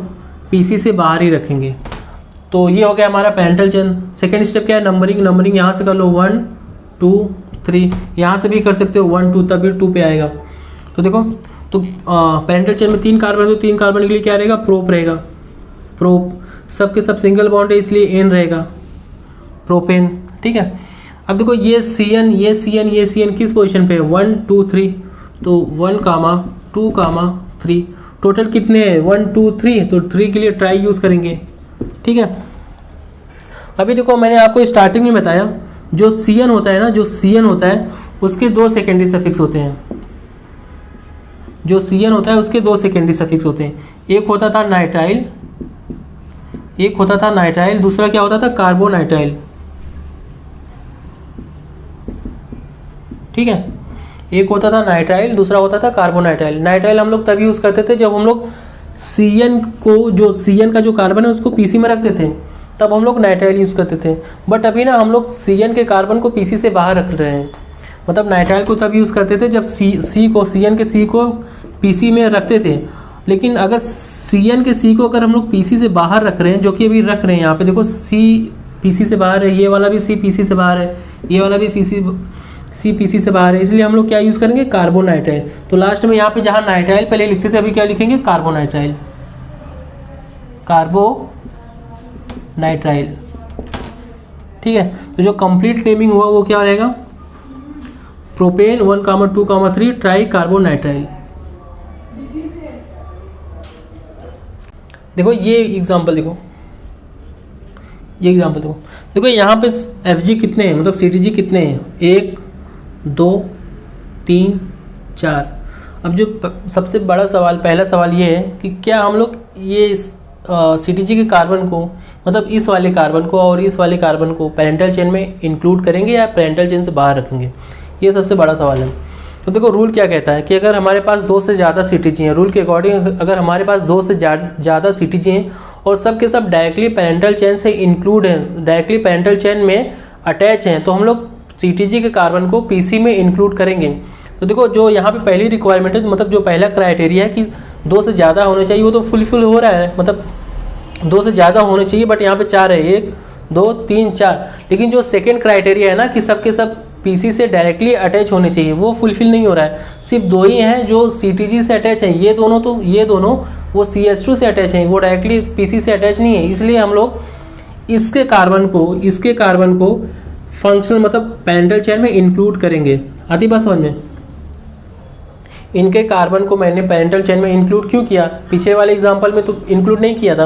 PC से बाहर ही रखेंगे। तो ये हो गया हमारा पेरेंटल चेन। सेकेंड स्टेप क्या है, नंबरिंग यहाँ से कर लो 1 2 3, यहाँ से भी कर सकते हो 1 2, तभी 2 पे आएगा। तो देखो, तो पेरेंटल चेन में 3 कार्बन, तो 3 कार्बन के लिए क्या रहेगा, प्रोप रहेगा। प्रोप सबके सब सिंगल बॉन्ड है इसलिए एन रहेगा, प्रोपेन। ठीक है। अब देखो ये CN किस पोजीशन पे है, 1 2 3, तो 1, 2, 3, टोटल कितने हैं 1 2 3, तो 3 के लिए ट्राई यूज करेंगे। ठीक है। अभी देखो मैंने आपको स्टार्टिंग में बताया जो CN होता है उसके 2 सेकेंडरी सफिक्स होते हैं। जो CN होता है उसके 2 सेकेंडरी सफिक्स होते हैं, एक होता था नाइट्राइल, दूसरा क्या होता था, कार्बोनाइट्राइल। ठीक है। एक होता था नाइट्राइल, दूसरा होता था कार्बोनाइट्राइल। नाइट्राइल हम लोग तभी यूज करते थे जब हम लोग CN का जो कार्बन है उसको PC में रखते थे, तब हम लोग नाइट्राइल यूज करते थे। बट अभी ना हम लोग CN के कार्बन को PC से बाहर रख रहे हैं, मतलब नाइट्राइल को तब यूज करते थे जब CN के C को PC में रखते थे। लेकिन अगर CN के C को अगर हम लोग PC से बाहर रख रहे हैं, जो कि अभी रख रहे हैं, यहाँ पे देखो C PC से बाहर है, ये वाला भी C PC से बाहर है, ये वाला भी C PC से बाहर है, इसलिए हम लोग क्या यूज़ करेंगे, कार्बोनाइट्राइल। तो लास्ट में यहाँ पे जहाँ नाइट्राइल पहले लिखते थे, अभी क्या लिखेंगे, कार्बोनाइट्राइल। ठीक है। तो जो कंप्लीट नेमिंग हुआ वो क्या रहेगा, प्रोपेन 1, 2, 3 ट्राई कार्बोनाइट्राइल। देखो ये एग्जांपल देखो, देखो यहाँ पे FG कितने हैं, मतलब CTG कितने हैं, 1 2 3 4। अब जो सबसे बड़ा सवाल, पहला सवाल ये है कि क्या हम लोग ये CTG के कार्बन को मतलब इस वाले कार्बन को और इस वाले कार्बन को पेरेंटल चेन में इंक्लूड करेंगे या पेरेंटल चेन से बाहर रखेंगे, ये सबसे बड़ा सवाल है। तो देखो रूल क्या कहता है कि अगर हमारे पास 2 से ज़्यादा सीटीजी हैं, रूल के अकॉर्डिंग अगर हमारे पास 2 से ज़्यादा सीटीजी हैं और सब के सब डायरेक्टली पेरेंटल चेन से इंक्लूड हैं, डायरेक्टली पेरेंटल चेन में अटैच हैं, तो हम लोग सीटीजी के कार्बन को पीसी में इंक्लूड करेंगे। तो देखो जो यहाँ पे पहली रिक्वायरमेंट है, मतलब जो पहला क्राइटेरिया है कि 2 से ज़्यादा होने चाहिए, वो तो फुलफिल हो रहा है, मतलब 2 से ज़्यादा होने चाहिए, बट यहाँ पे 4 है, 1 2 3 4। लेकिन जो सेकेंड क्राइटेरिया है ना कि सब के सब पीसी से डायरेक्टली अटैच होने चाहिए, वो फुलफिल नहीं हो रहा है। सिर्फ 2 ही हैं जो सीटीजी से अटैच हैं, ये दोनों वो CH2 से अटैच हैं, वो डायरेक्टली पीसी से अटैच नहीं है। इसलिए हम लोग इसके कार्बन को फंक्शनल मतलब पेरेंटल चेन में इंक्लूड करेंगे। आती बात समझ में? इनके कार्बन को मैंने पेरेंटल चेन में इंक्लूड क्यों किया, पीछे वाले एग्जांपल में तो इंक्लूड नहीं किया था,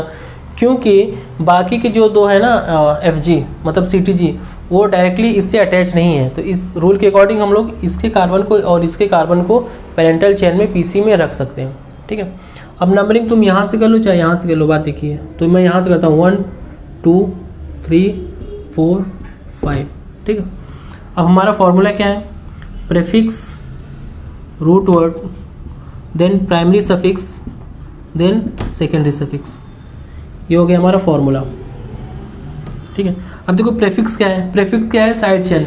क्योंकि बाकी के जो 2 है ना FG मतलब CTG, वो डायरेक्टली इससे अटैच नहीं है। तो इस रूल के अकॉर्डिंग हम लोग इसके कार्बन को और इसके कार्बन को पेरेंटल चेन में PC में रख सकते हैं। ठीक है, अब नंबरिंग तुम यहाँ से कर लो चाहे यहाँ से कर लो, बात देखिए। तो मैं यहाँ से करता हूँ 1 2 3 4 5। ठीक है, अब हमारा फॉर्मूला क्या है, prefix root word then primary suffix then secondary suffix, ये हो गया हमारा फॉर्मूला। ठीक है, अब देखो प्रेफिक्स क्या है, प्रेफिक्स क्या है, साइड चेन।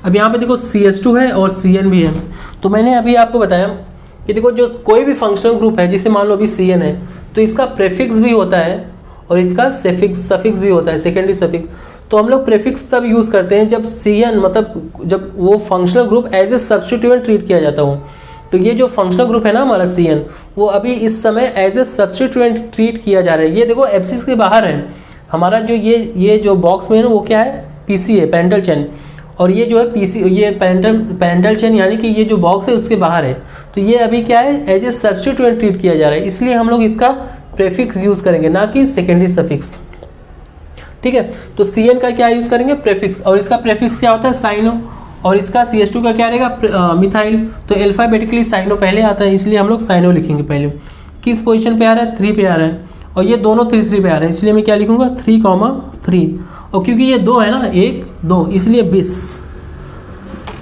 अब यहाँ पे देखो CH2 है और CN भी है। तो मैंने अभी आपको बताया कि देखो जो कोई भी फंक्शनल ग्रुप है, जिसे मान लो अभी CN है, तो इसका प्रेफिक्स भी होता है और इसका सफिक्स भी होता है, सेकेंडरी सफिक्स। तो हम लोग प्रेफिक्स तब यूज़ करते हैं जब CN मतलब जब वो functional group as a substituent treat किया जाता हो। तो ये जो फंक्शनल ग्रुप है ना हमारा CN, वो अभी इस समय एज ए सब्स्टिट्यूएंट ट्रीट किया जा रहा है। ये देखो एब्सिस के बाहर है हमारा, जो ये जो बॉक्स में है ना, वो क्या है, PC है, पेरेंटल चेन। और ये जो है PC, ये पेरेंटल चेन यानी कि ये जो बॉक्स है उसके बाहर है। तो ये अभी क्या है, एज ए सब्स्टिट्यूएंट ट्रीट किया जा रहा है, इसलिए हम लोग इसका प्रेफिक्स यूज़ करेंगे, ना कि सेकेंडरी सफिक्स। ठीक है, तो CN का क्या यूज़ करेंगे, प्रेफिक्स, और इसका प्रेफिक्स क्या होता है, साइनो, और इसका CH2 का क्या रहेगा, मिथाइल। तो अल्फाबेटिकली साइनो पहले आता है, इसलिए हम लोग साइनो लिखेंगे पहले। किस पोजीशन पे आ रहा है, 3 पे आ रहा है, और ये दोनों 3 पे आ रहे हैं, इसलिए मैं क्या लिखूंगा, 3,3। और क्योंकि ये 2 है ना, 1 2, इसलिए 20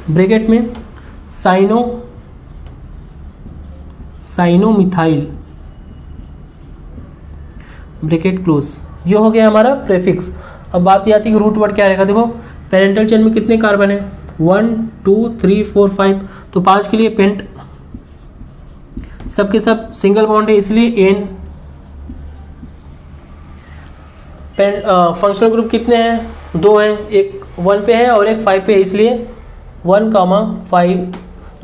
ब्रैकेट में साइनो मिथाइल ब्रैकेट क्लोज। ये हो गया हमारा प्रेफिक्स। अब बात ये आती है कि रूट वर्ड क्या रहेगा। देखो पेरेंटल चेन में कितने कार्बन है, 1 2 3 4 5। तो 5 के लिए पेंट, सबके सब सिंगल बॉन्ड है, इसलिए एन। फंक्शनल ग्रुप कितने हैं, 2 हैं, एक 1 पे है और एक 5 पे है, इसलिए 1,5।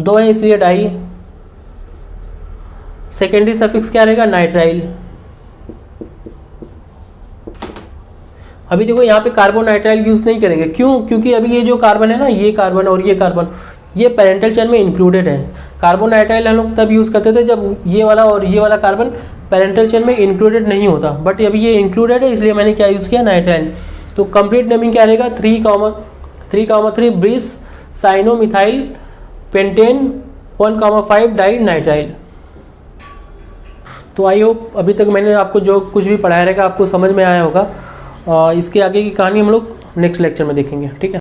2 है इसलिए डाई। सेकेंडरी सफिक्स क्या रहेगा, नाइट्राइल। अभी देखो यहाँ पे कार्बोनाइट्राइल यूज नहीं करेंगे, क्यों, क्योंकि अभी ये जो कार्बन है ना, ये कार्बन और ये कार्बन, ये पेरेंटल चेन में इंक्लूडेड है। कार्बोनाइट्राइल हम लोग तब यूज करते थे जब ये वाला और ये वाला कार्बन पेरेंटल चेन में इंक्लूडेड नहीं होता, बट अभी ये इंक्लूडेड है, इसलिए मैंने क्या यूज किया, नाइट्राइल। तो कंप्लीट नेमिंग क्या रहेगा, 3,3 bis cyano methyl pentane 1,5 di nitrile. तो आई होप अभी तक मैंने आपको जो कुछ भी पढ़ाया रहेगा आपको समझ में आया होगा। इसके आगे की कहानी हम लोग नेक्स्ट लेक्चर में देखेंगे। ठीक है।